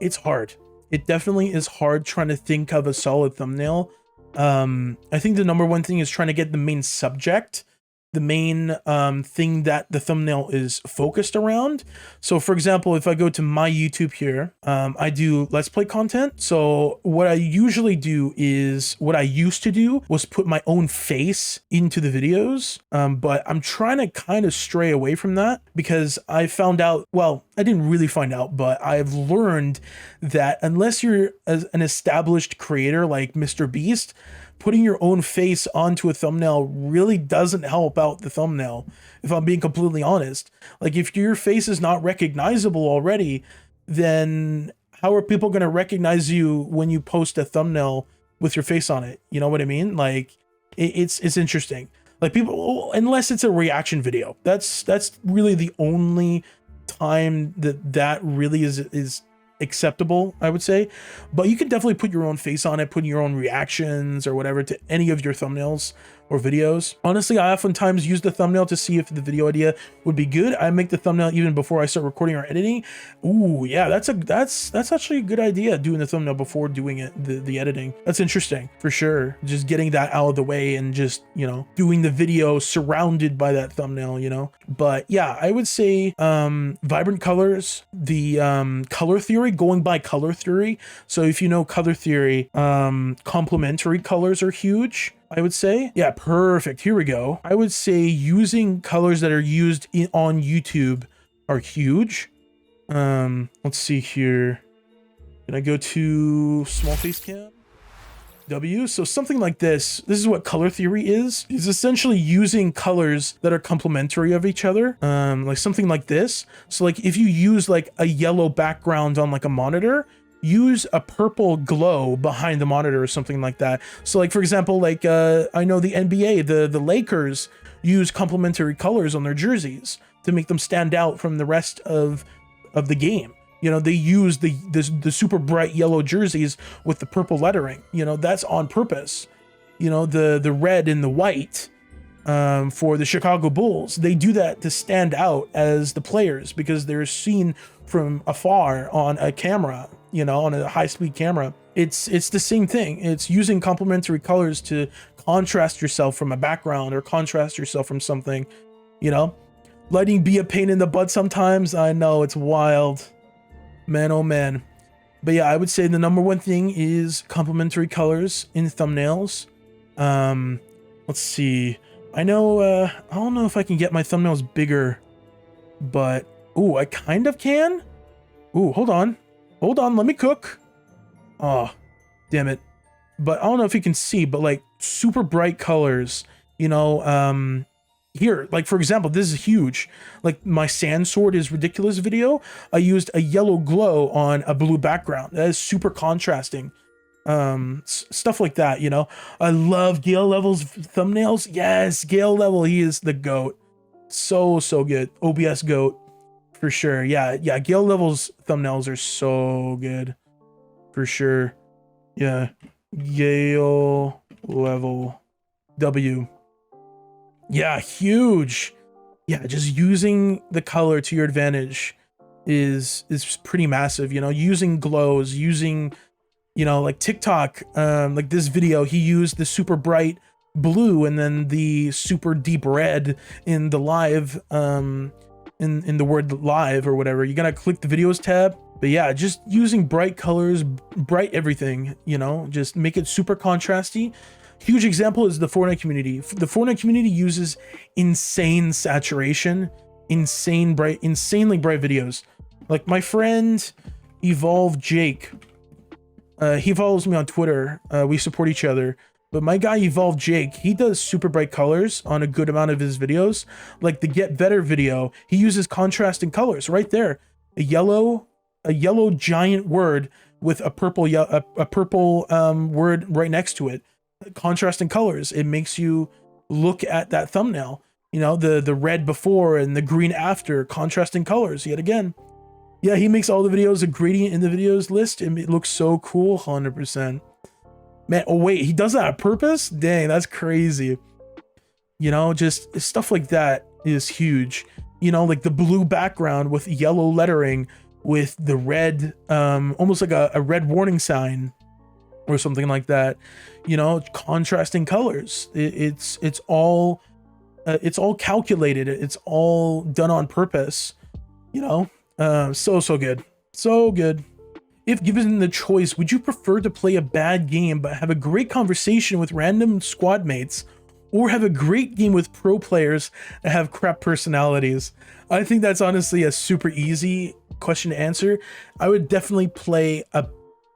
it's hard. It definitely is hard trying to think of a solid thumbnail. I think the number one thing is trying to get the main subject, the main thing that the thumbnail is focused around. So for example, if I go to my YouTube here, I do Let's Play content. So what I usually do is, what I used to do was put my own face into the videos, but I'm trying to kind of stray away from that, because I found out, well, I didn't really find out, but I've learned that unless you're an established creator like Mr. Beast, putting your own face onto a thumbnail really doesn't help out the thumbnail, if I'm being completely honest. Like, if your face is not recognizable already, then how are people going to recognize you when you post a thumbnail with your face on it? You know what I mean? Like, it's interesting. Like, people, unless it's a reaction video, that's really the only time that really is acceptable, I would say. But you can definitely put your own face on it, put your own reactions or whatever to any of your thumbnails or videos. Honestly, I oftentimes use the thumbnail to see if the video idea would be good. I make the thumbnail even before I start recording or editing. Ooh, yeah, that's actually a good idea, doing the thumbnail before doing it, the editing. That's interesting for sure. Just getting that out of the way and just, you know, doing the video surrounded by that thumbnail, you know. But yeah, I would say vibrant colors, the color theory, going by color theory. So if you know color theory, complementary colors are huge, I would say. Yeah, perfect. Here we go. I would say using colors that are used on YouTube are huge. Let's see here. Can I go to small face cam? W. So something like this is what color theory is essentially using colors that are complementary of each other. Like something like this. So like if you use like a yellow background on like a monitor, use a purple glow behind the monitor or something like that. So like, for example, like I know the NBA, the Lakers use complementary colors on their jerseys to make them stand out from the rest of the game. You know, they use the super bright yellow jerseys with the purple lettering. You know, that's on purpose. You know, the red and the white for the Chicago Bulls, they do that to stand out as the players because they're seen from afar on a camera, you know, on a high-speed camera. It's the same thing. It's using complementary colors to contrast yourself from a background or contrast yourself from something, you know. Lighting be a pain in the butt sometimes. I know, it's wild. Man, oh man. But yeah, I would say the number one thing is complementary colors in thumbnails. Let's see. I know, I don't know if I can get my thumbnails bigger, but, ooh, I kind of can. Ooh, hold on. Hold on, let me cook. Oh, damn it. But I don't know if you can see, but like super bright colors, you know, here, like for example, this is huge. Like my sand sword is ridiculous video. I used a yellow glow on a blue background. That is super contrasting. Stuff like that, you know. I love Gale Level's thumbnails. Yes, Gale Level, he is the GOAT. So good. OBS GOAT for sure. Yeah, Gale Level's thumbnails are so good for sure. Yeah, Gale Level W. Yeah, huge. Yeah, just using the color to your advantage is pretty massive, you know. Using glows, using, you know, like TikTok, like this video, he used the super bright blue and then the super deep red in the live, in the word live or whatever. You gotta click the videos tab. But yeah, just using bright colors, bright everything, you know, just make it super contrasty. Huge example is the Fortnite community. The Fortnite community uses insane saturation, insanely bright videos. Like my friend Evolve Jake, he follows me on Twitter. We support each other. But my guy Evolve Jake, he does super bright colors on a good amount of his videos. Like the Get Better video, he uses contrasting colors right there. A yellow giant word with a purple word right next to it. Contrasting colors. It makes you look at that thumbnail. You know, the red before and the green after, contrasting colors yet again. Yeah, he makes all the videos a gradient in the videos list, and it looks so cool. 100%. Man, oh wait, he does that on purpose? Dang, that's crazy. You know, just stuff like that is huge. You know, like the blue background with yellow lettering with the red, almost like a red warning sign or something like that. You know, contrasting colors. It's all calculated. It's all done on purpose. You know, so good, so good. If given the choice, would you prefer to play a bad game but have a great conversation with random squad mates, or have a great game with pro players that have crap personalities? I think that's honestly a super easy question to answer. I would definitely play a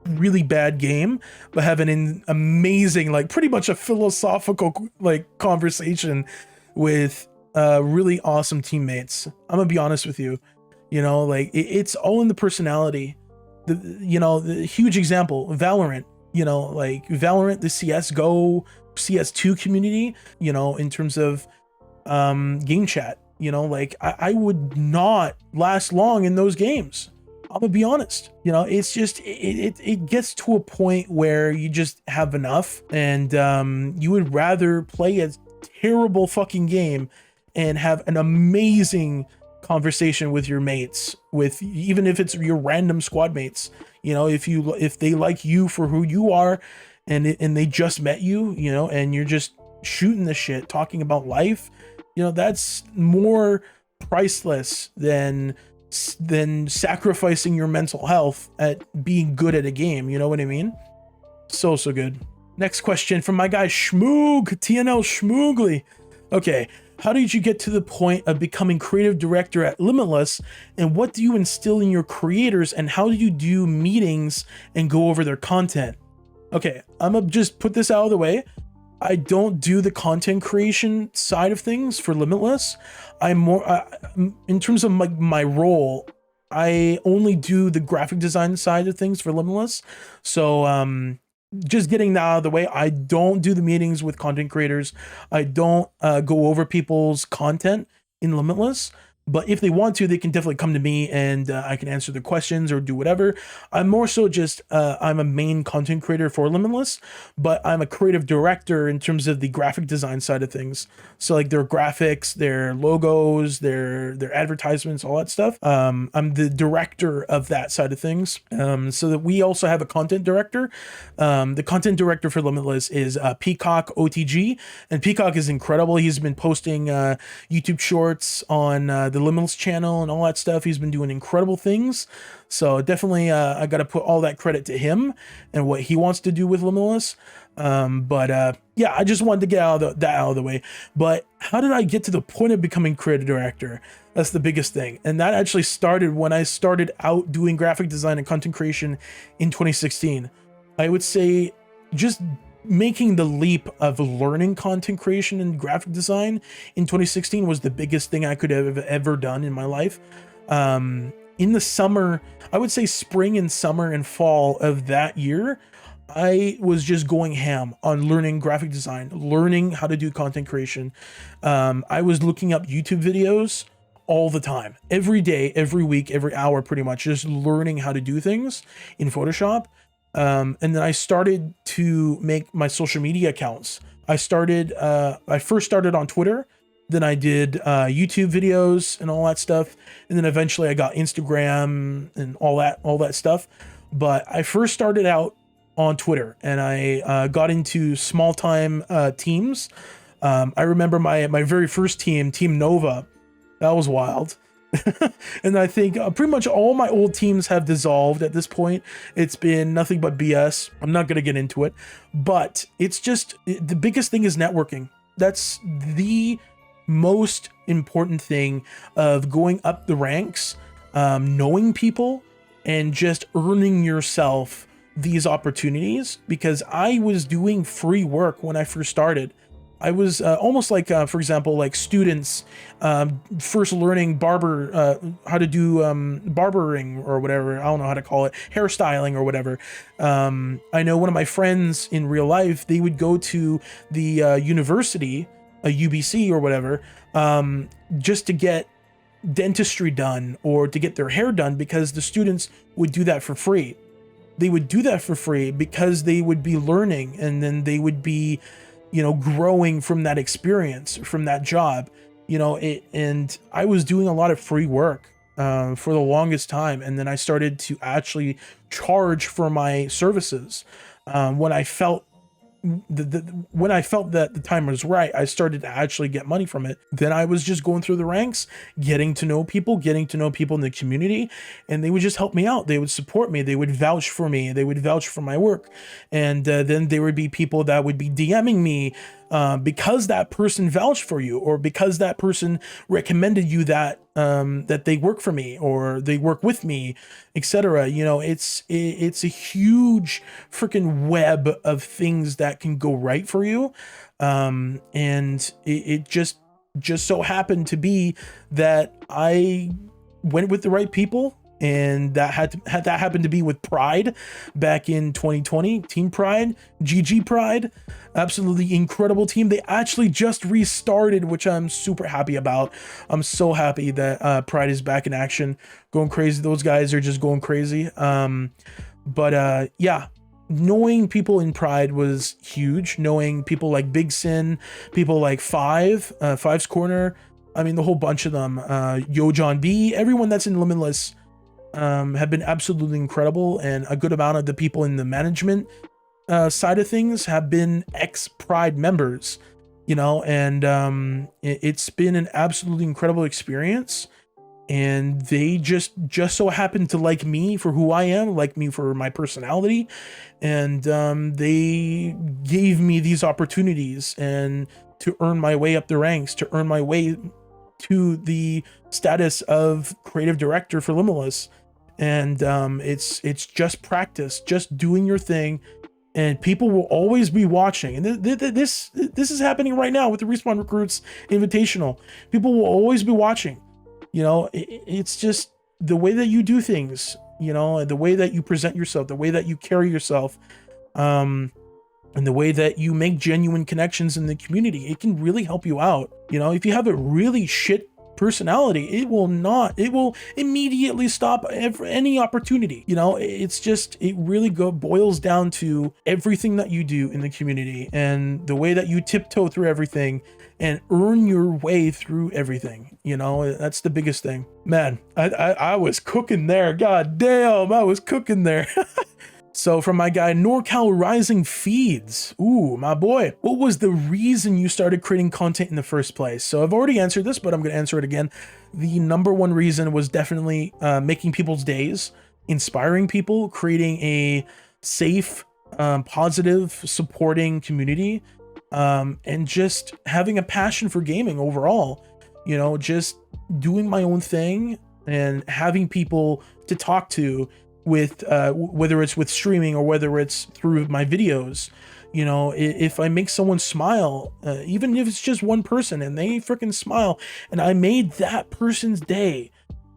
really bad game but have an amazing, like pretty much a philosophical like conversation with really awesome teammates. I'm gonna be honest with you. You know, like it's all in the personality. You know, the huge example, Valorant. You know, like Valorant, the CSGO, CS2 community, you know, in terms of game chat, you know, like I would not last long in those games. I'm gonna be honest, you know, it's just it gets to a point where you just have enough, and you would rather play a terrible fucking game and have an amazing conversation with your mates, with even if it's your random squad mates. You know, if they like you for who you are, and they just met you, you know, and you're just shooting the shit, talking about life, you know, that's more priceless than sacrificing your mental health at being good at a game. You know what I mean? So good. Next question from my guy Schmoog, TNL Schmoogly. Okay, how did you get to the point of becoming creative director at Limitless, and what do you instill in your creators, and how do you do meetings and go over their content? Okay, I'm gonna just put this out of the way. I don't do the content creation side of things for Limitless. I'm more, in terms of my role, I only do the graphic design side of things for Limitless. So just getting that out of the way, I don't do the meetings with content creators. I don't go over people's content in Limitless. But if they want to, they can definitely come to me, and I can answer their questions or do whatever. I'm more so just, I'm a main content creator for Limitless, but I'm a creative director in terms of the graphic design side of things. So like their graphics, their logos, their advertisements, all that stuff. I'm the director of that side of things. So that we also have a content director. The content director for Limitless is Peacock OTG, and Peacock is incredible. He's been posting YouTube shorts on the Limitless channel and all that stuff. He's been doing incredible things. So definitely I got to put all that credit to him and what he wants to do with Limitless. Yeah, I just wanted to get that out of the way. But how did I get to the point of becoming creative director? That's the biggest thing. And that actually started when I started out doing graphic design and content creation in 2016. I would say just making the leap of learning content creation and graphic design in 2016 was the biggest thing I could have ever done in my life. In the summer, I would say spring and summer and fall of that year, I was just going ham on learning graphic design, learning how to do content creation. I was looking up YouTube videos all the time, every day, every week, every hour, pretty much, just learning how to do things in Photoshop. And then I started to make my social media accounts. I first started on Twitter, then I did YouTube videos and all that stuff, and then eventually I got Instagram and all that stuff. But I first started out on Twitter, and I got into small time teams. I remember my very first team, Team Nova. That was wild. And I think pretty much all my old teams have dissolved at this point. It's been nothing but BS. I'm not going to get into it, but it's just the biggest thing is networking. That's the most important thing of going up the ranks, knowing people and just earning yourself these opportunities, because I was doing free work when I first started. I was almost like, for example, like students first learning how to do barbering or whatever. I don't know how to call it, hairstyling or whatever. I know one of my friends in real life, they would go to the university, a UBC or whatever, just to get dentistry done or to get their hair done, because the students would do that for free. They would do that for free because they would be learning, and then they would be, you know, growing from that experience, from that job, you know, and I was doing a lot of free work for the longest time. And then I started to actually charge for my services. When I felt that the time was right, I started to actually get money from it. Then I was just going through the ranks, getting to know people in the community, and they would just help me out. They would support me. They would vouch for me. They would vouch for my work. And then there would be people that would be DMing me because that person vouched for you, or because that person recommended you that they work for me or they work with me, etc. You know, it's a huge freaking web of things that can go right for you. And it just so happened to be that I went with the right people And that happened to be with Pride back in 2020. Team Pride, GGPryde, absolutely incredible team. They actually just restarted, which I'm super happy about. I'm so happy that Pride is back in action, going crazy. Those guys are just going crazy. Yeah, knowing people in Pride was huge. Knowing people like Big Sin, people like Five's Corner, I mean, the whole bunch of them, Yo John B, everyone that's in Limitless have been absolutely incredible. And a good amount of the people in the management side of things have been ex-Pride members, you know, and it's been an absolutely incredible experience. And they just so happened to like me for who I am, like me for my personality, and they gave me these opportunities and to earn my way up the ranks, to earn my way to the status of creative director for Limitless. And it's just practice, just doing your thing, and people will always be watching. And this is happening right now with the Respawn Recruits Invitational. People will always be watching. You know, it's just the way that you do things, you know, the way that you present yourself, the way that you carry yourself, and the way that you make genuine connections in the community. It can really help you out. You know, if you have a really shit personality, it will immediately stop any opportunity. You know, it really boils down to everything that you do in the community and the way that you tiptoe through everything and earn your way through everything. You know, that's the biggest thing. Man, I was cooking there. God damn, I was cooking there. So from my guy, NorCal Rising Feeds. Ooh, my boy. What was the reason you started creating content in the first place? So I've already answered this, but I'm going to answer it again. The number one reason was definitely making people's days, inspiring people, creating a safe, positive, supporting community, and just having a passion for gaming overall. You know, just doing my own thing and having people to talk to with whether it's with streaming or whether it's through my videos. You know, if I make someone smile, even if it's just one person and they freaking smile and I made that person's day,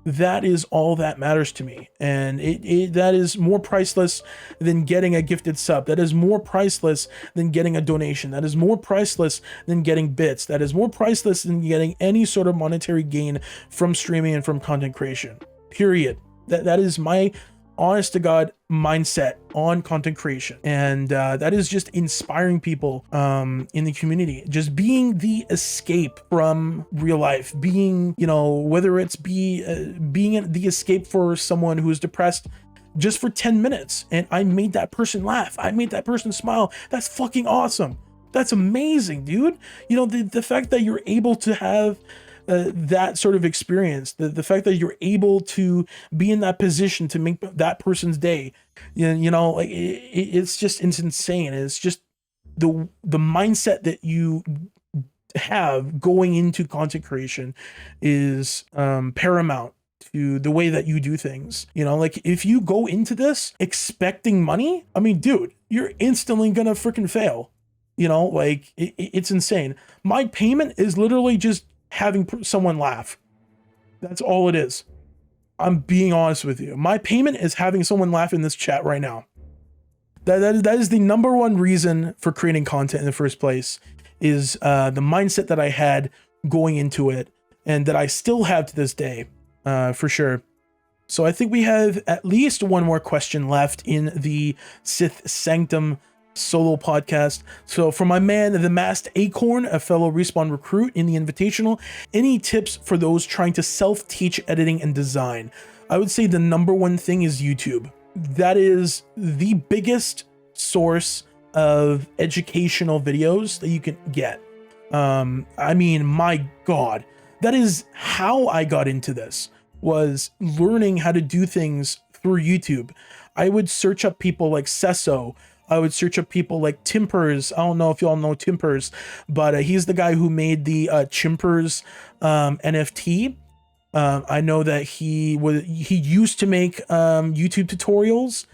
that is all that matters to me. And that is more priceless than getting a gifted sub. That is more priceless than getting a donation. That is more priceless than getting bits. That is more priceless than getting any sort of monetary gain from streaming and from content creation, period. That is my honest to God mindset on content creation. And that is just inspiring people in the community, just being the escape from real life, being, you know, whether it's being the escape for someone who's depressed just for 10 minutes and I made that person laugh, I made that person smile. That's fucking awesome. That's amazing, dude. You know, the fact that you're able to have that sort of experience, the fact that you're able to be in that position to make that person's day, you know, like it's insane. It's just the mindset that you have going into content creation is paramount to the way that you do things. You know, like if you go into this expecting money, I mean, dude, you're instantly gonna freaking fail. You know, like it's insane. My payment is literally just having someone laugh. That's all it is. I'm being honest with you. My payment is having someone laugh in this chat right now. That is the number one reason for creating content in the first place, is the mindset that I had going into it and that I still have to this day, for sure. So I think we have at least one more question left in the SYTH Sanctum solo podcast. So for my man, the Masked Acorn, a fellow Respawn recruit in the Invitational, any tips for those trying to self-teach editing and design? I would say the number one thing is YouTube. That is the biggest source of educational videos that you can get. I mean, my God, that is how I got into this, was learning how to do things through YouTube. I would search up people like Sesso. I would search up people like Timpers. I don't know if y'all know Timpers, but he's the guy who made the Chimpers NFT. I know that he used to make YouTube tutorials,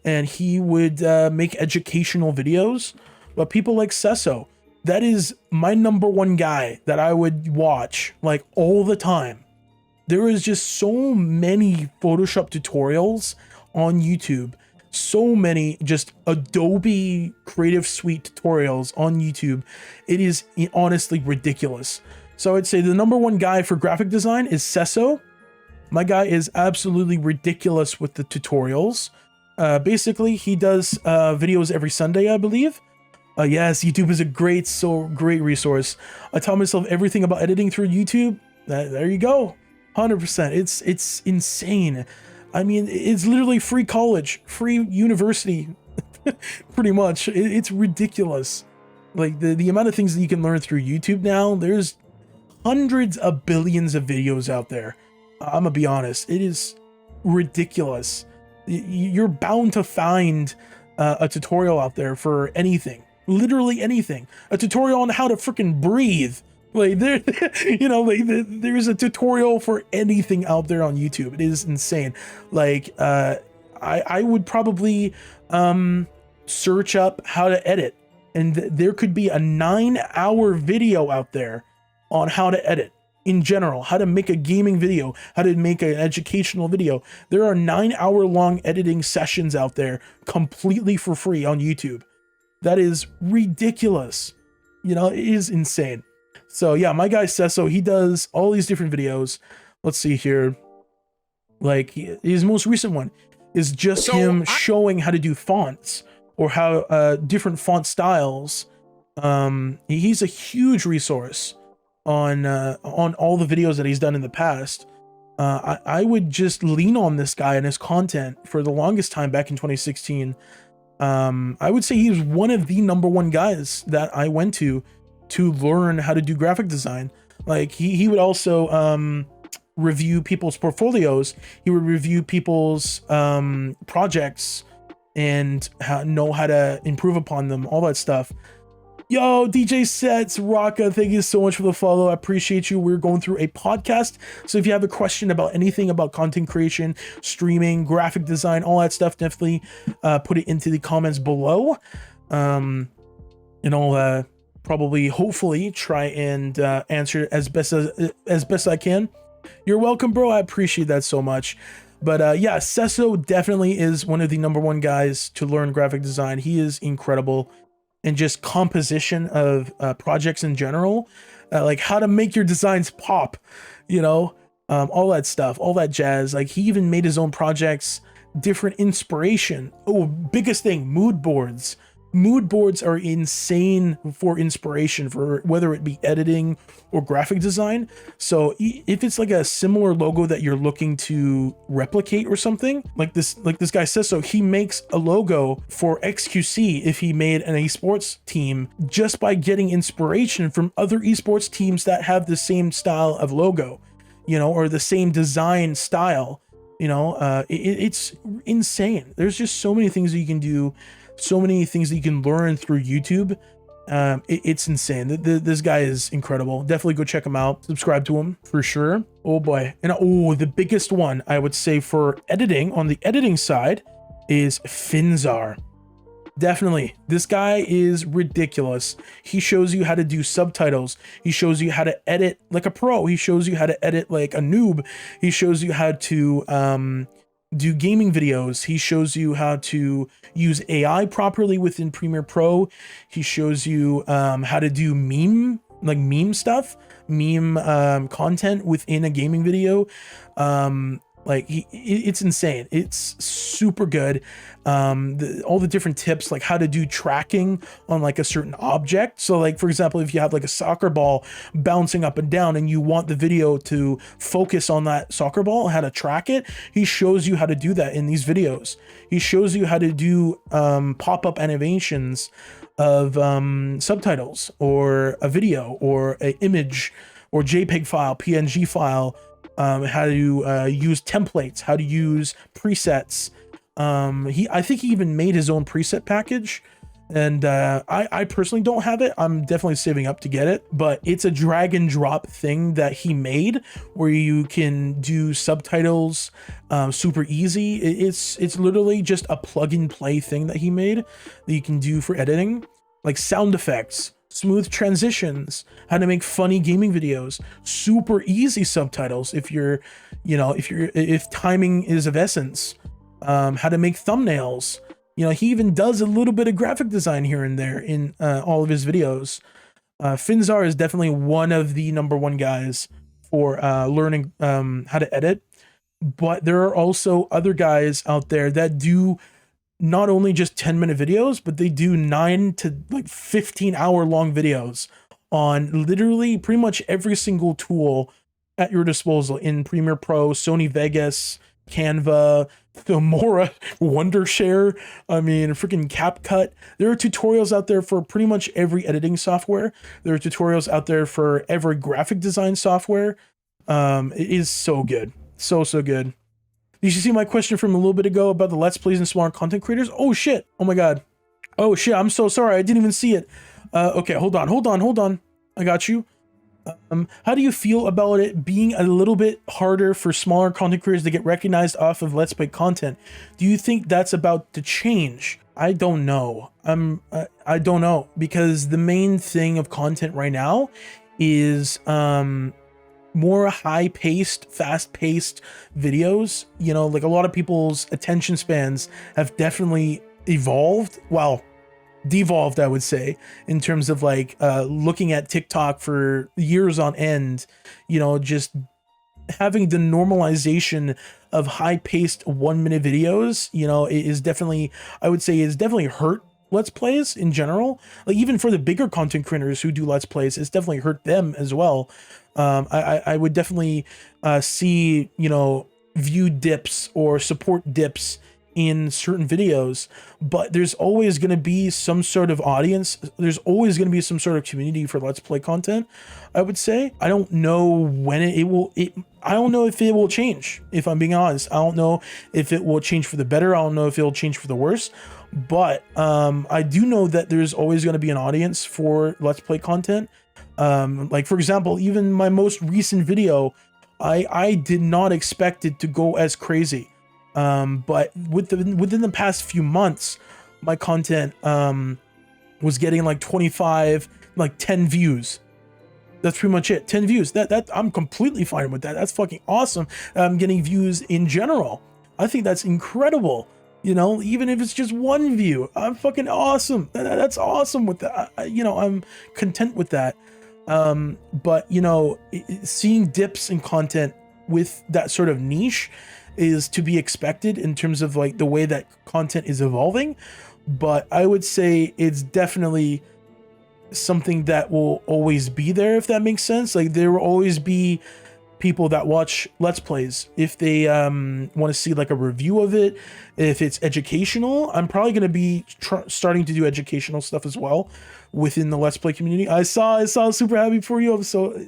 and he would make educational videos. But people like Sesso, that is my number one guy that I would watch like all the time. There is just so many Photoshop tutorials on YouTube. So many just Adobe Creative Suite tutorials on YouTube. It is honestly ridiculous. So I'd say the #1 guy for graphic design is Sesso. My guy is absolutely ridiculous with the tutorials. Basically, he does videos every Sunday, I believe. Yes, YouTube is a great resource. I taught myself everything about editing through YouTube. There you go, 100%. It's insane. I mean, it's literally free college, free university, pretty much. It's ridiculous. Like the amount of things that you can learn through YouTube now. There's hundreds of billions of videos out there. I'm gonna be honest, it is ridiculous. You're bound to find a tutorial out there for anything, literally anything. A tutorial on how to freaking breathe. Like there, you know, like there's a tutorial for anything out there on YouTube. It is insane. Like I would probably search up how to edit, and there could be a 9-hour video out there on how to edit in general, how to make a gaming video, how to make an educational video. There are 9-hour long editing sessions out there completely for free on YouTube. That is ridiculous. You know, it is insane. So yeah, my guy Sesso, he does all these different videos. Let's see here. Like his most recent one is just him showing how to do fonts or how different font styles. He's a huge resource on all the videos that he's done in the past. I would just lean on this guy and his content for the longest time back in 2016. I would say he's one of the #1 guys that I went to learn how to do graphic design. Like he would also review people's portfolios. He would review people's projects and know how to improve upon them, all that stuff. Yo, DJ Sets, Raka, thank you so much for the follow. I appreciate you. We're going through a podcast. So if you have a question about anything about content creation, streaming, graphic design, all that stuff, definitely put it into the comments below. And I'll probably, hopefully, try and answer as best I can. You're welcome, bro. I appreciate that so much. But yeah, Sesso definitely is one of the #1 guys to learn graphic design. He is incredible. And just composition of projects in general, like how to make your designs pop, you know, all that stuff, all that jazz. Like he even made his own projects, different inspiration. Oh, biggest thing, mood boards. Mood boards are insane for inspiration, for whether it be editing or graphic design. So if it's like a similar logo that you're looking to replicate or something, like this guy says, so he makes a logo for XQC if he made an esports team just by getting inspiration from other esports teams that have the same style of logo, you know, or the same design style, you know. It's insane. There's just so many things that you can do, so many things that you can learn through YouTube. It's insane. This guy is incredible. Definitely go check him out. Subscribe to him for sure. Oh boy. And the biggest one I would say for editing, on the editing side, is Finzar. Definitely. This guy is ridiculous. He shows you how to do subtitles. He shows you how to edit like a pro. He shows you how to edit like a noob. He shows you how to do gaming videos. He shows you how to use AI properly within Premiere Pro. He shows you how to do meme stuff, content within a gaming video. Like it's insane. It's super good. All the different tips, like how to do tracking on like a certain object. So like, for example, if you have like a soccer ball bouncing up and down and you want the video to focus on that soccer ball, how to track it, he shows you how to do that in these videos. He shows you how to do pop-up animations of subtitles or a video or an image or JPEG file, PNG file, how to use templates, how to use presets. I think he even made his own preset package, and I personally don't have it. I'm definitely saving up to get it, but it's a drag and drop thing that he made where you can do subtitles super easy. It's literally just a plug and play thing that he made that you can do for editing, like sound effects, smooth transitions, how to make funny gaming videos, super easy subtitles if you're, if timing is of essence, how to make thumbnails. He even does a little bit of graphic design here and there in all of his videos. Finzar is definitely one of the #1 guys for learning how to edit, but there are also other guys out there that do not only just 10-minute videos, but they do 9 to 15-hour long videos on literally pretty much every single tool at your disposal in Premiere Pro, Sony Vegas, Canva, Filmora, Wondershare, freaking CapCut. There are tutorials out there for pretty much every editing software. There are tutorials out there for every graphic design software. It is so good. So good. Did you see my question from a little bit ago about the Let's Plays and smaller content creators? Oh shit. Oh my god. Oh shit, I'm so sorry. I didn't even see it. Okay, hold on. I got you. How do you feel about it being a little bit harder for smaller content creators to get recognized off of Let's Play content? Do you think that's about to change? I don't know. I don't know, because the main thing of content right now is more high-paced, fast-paced videos. A lot of people's attention spans have definitely evolved. Well, devolved, I would say, in terms of looking at TikTok for years on end, just having the normalization of high-paced 1-minute videos, it is definitely, I would say, is definitely hurt Let's Plays in general. Even for the bigger content creators who do Let's Plays, it's definitely hurt them as well. I would definitely see, view dips or support dips in certain videos, but there's always going to be some sort of audience. There's always going to be some sort of community for Let's Play content, I would say. I don't know when I don't know if it will change, if I'm being honest. I don't know if it will change for the better. I don't know if it'll change for the worse, but I do know that there's always going to be an audience for Let's Play content. For example, even my most recent video, I did not expect it to go as crazy. But within the past few months, my content was getting 25, 10 views. That's pretty much it. 10 views. That I'm completely fine with that. That's fucking awesome. I'm getting views in general. I think that's incredible. Even if it's just 1 view, I'm fucking awesome. That's awesome with that. I'm content with that. But seeing dips in content with that sort of niche is to be expected in terms of the way that content is evolving. But I would say it's definitely something that will always be there, if that makes sense. There will always be people that watch Let's Plays if they want to see a review of it. If it's educational, I'm probably going to be starting to do educational stuff as well within the Let's Play community. I saw super happy for you.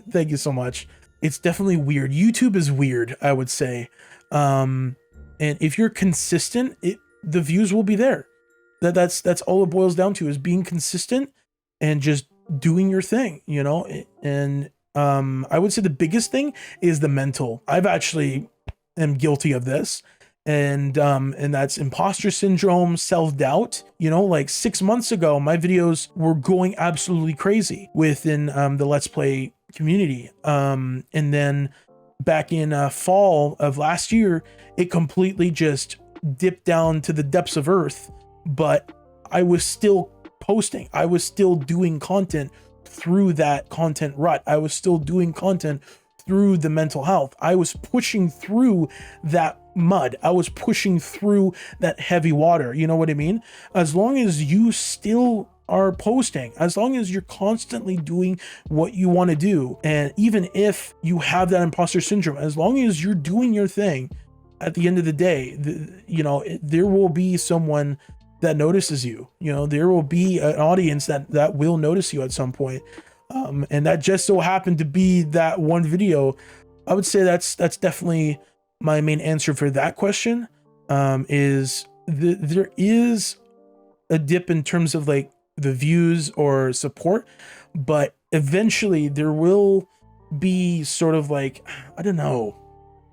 Thank you so much. It's definitely weird. YouTube is weird, I would say. And if you're consistent, the views will be there. That's all it boils down to, is being consistent and just doing your thing, and I would say the biggest thing is the mental. I've actually am guilty of this, and that's imposter syndrome, self-doubt. 6 months ago, my videos were going absolutely crazy within the Let's Play community, and then back in fall of last year, it completely just dipped down to the depths of earth. But I was still posting. I was still doing content through that content rut. I was still doing content through the mental health. I was pushing through that mud. I was pushing through that heavy water. You know what I mean? As long as you still are posting, as long as you're constantly doing what you want to do, and even if you have that imposter syndrome, as long as you're doing your thing, at the end of the day, there will be someone that notices you. There will be an audience that will notice you at some point. And that just so happened to be that one video. I would say that's definitely my main answer for that question. There is a dip in terms of the views or support, but eventually there will be sort of I don't know.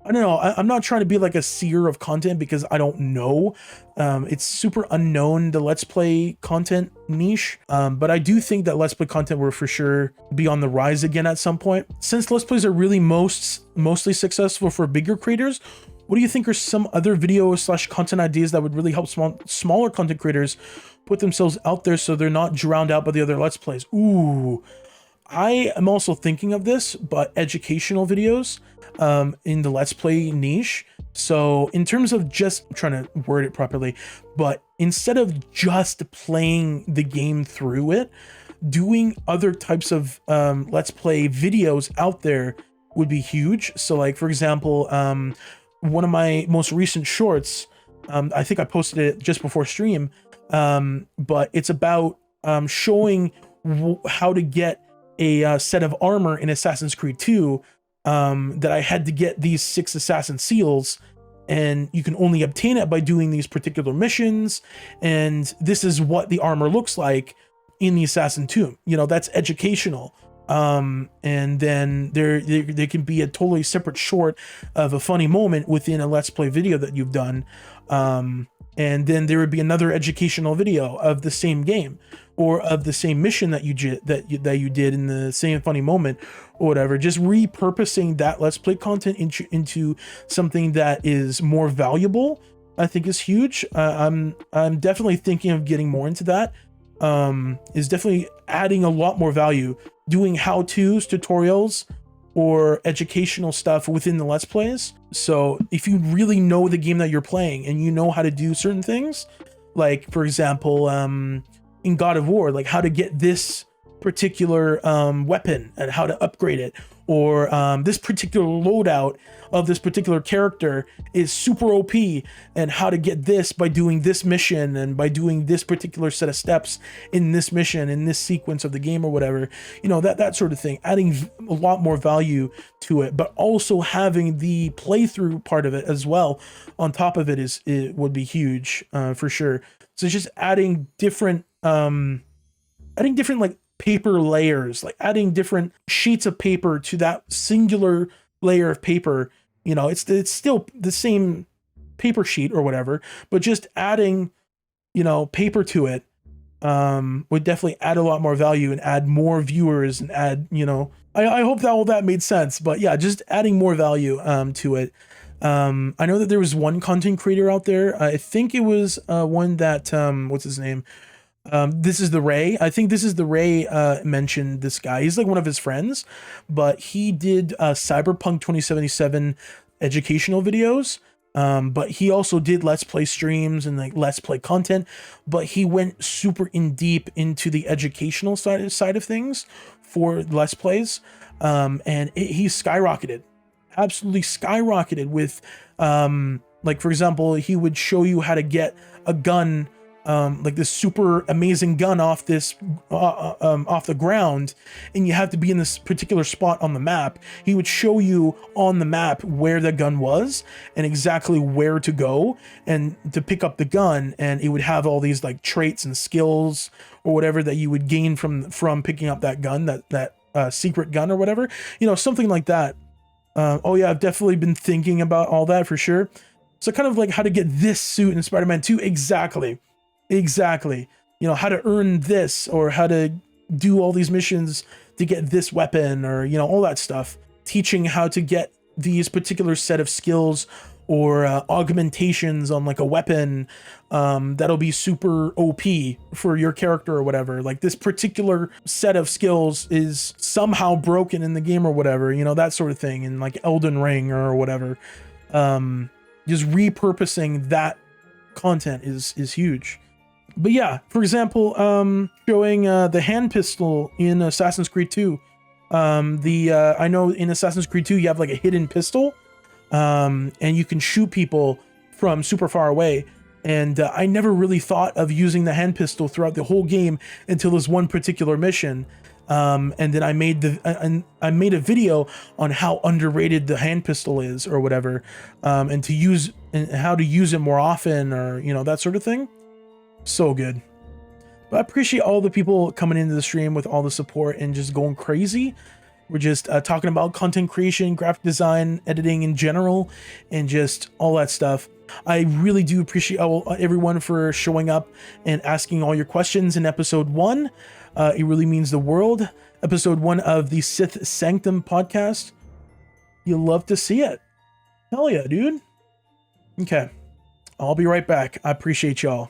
I don't know. I'm not trying to be like a seer of content because I don't know. It's super unknown, the Let's Play content niche. But I do think that Let's Play content will for sure be on the rise again at some point. Since Let's Plays are really mostly successful for bigger creators, what do you think are some other video / content ideas that would really help smaller content creators put themselves out there so they're not drowned out by the other Let's Plays? Ooh, I am also thinking of this, but educational videos in the Let's Play niche. So in terms of just, I'm trying to word it properly, but instead of just playing the game through it, doing other types of Let's Play videos out there would be huge. So like, for example, one of my most recent shorts, I think I posted it just before stream, but it's about showing how to get a set of armor in Assassin's Creed 2, that I had to get these 6 assassin seals, and you can only obtain it by doing these particular missions, and this is what the armor looks like in the assassin tomb. You know, that's educational. And then there can be a totally separate short of a funny moment within a Let's Play video that you've done, and then there would be another educational video of the same game or of the same mission that you did in the same funny moment or whatever. Just repurposing that Let's Play content into something that is more valuable, I think is huge. I'm definitely thinking of getting more into that. Is definitely adding a lot more value, doing how-tos, tutorials, or educational stuff within the Let's Plays. So if you really know the game that you're playing and you know how to do certain things, like for example, in God of War, like how to get this particular weapon and how to upgrade it, or this particular loadout of this particular character is super OP, and how to get this by doing this mission and by doing this particular set of steps in this mission, in this sequence of the game or whatever, you know, that sort of thing, adding a lot more value to it, but also having the playthrough part of it as well on top of it would be huge, for sure. So just adding different like paper layers, like adding different sheets of paper to that singular layer of paper. You know, it's still the same paper sheet or whatever, but just adding, you know, paper to it would definitely add a lot more value and add more viewers and add, you know, I hope that all that made sense. But yeah, just adding more value to it. I know that there was one content creator out there, I think it was one that what's his name, This is the Ray. I think This is the Ray mentioned this guy. He's like one of his friends, but he did Cyberpunk 2077 educational videos. But he also did Let's Play streams and like Let's Play content, but he went super in deep into the educational side of things for Let's Plays. And he skyrocketed, absolutely skyrocketed with, like, for example, he would show you how to get a gun, like this super amazing gun off the ground, and you have to be in this particular spot on the map. He would show you on the map where the gun was and exactly where to go and to pick up the gun, and it would have all these like traits and skills or whatever that you would gain from picking up that gun, that secret gun or whatever, you know, something like that. Oh yeah, I've definitely been thinking about all that for sure. So kind of like how to get this suit in Spider-Man 2, exactly, you know, how to earn this, or how to do all these missions to get this weapon, or, you know, all that stuff. Teaching how to get these particular set of skills or augmentations on like a weapon that'll be super OP for your character or whatever. Like this particular set of skills is somehow broken in the game or whatever, you know, that sort of thing, in like Elden Ring or whatever. Just repurposing that content is huge. But yeah, for example, showing the hand pistol in Assassin's Creed 2. I know in Assassin's Creed 2 you have like a hidden pistol, and you can shoot people from super far away. And I never really thought of using the hand pistol throughout the whole game until this one particular mission. And then I made a video on how underrated the hand pistol is or whatever, and how to use it more often, or, you know, that sort of thing. So good. But I appreciate all the people coming into the stream with all the support and just going crazy. We're just talking about content creation, graphic design, editing in general, and just all that stuff. I really do appreciate everyone for showing up and asking all your questions in episode 1. It really means the world. Episode 1 of the SYTH Sanctum podcast. You'll love to see it. Hell yeah, dude. Okay. I'll be right back. I appreciate y'all.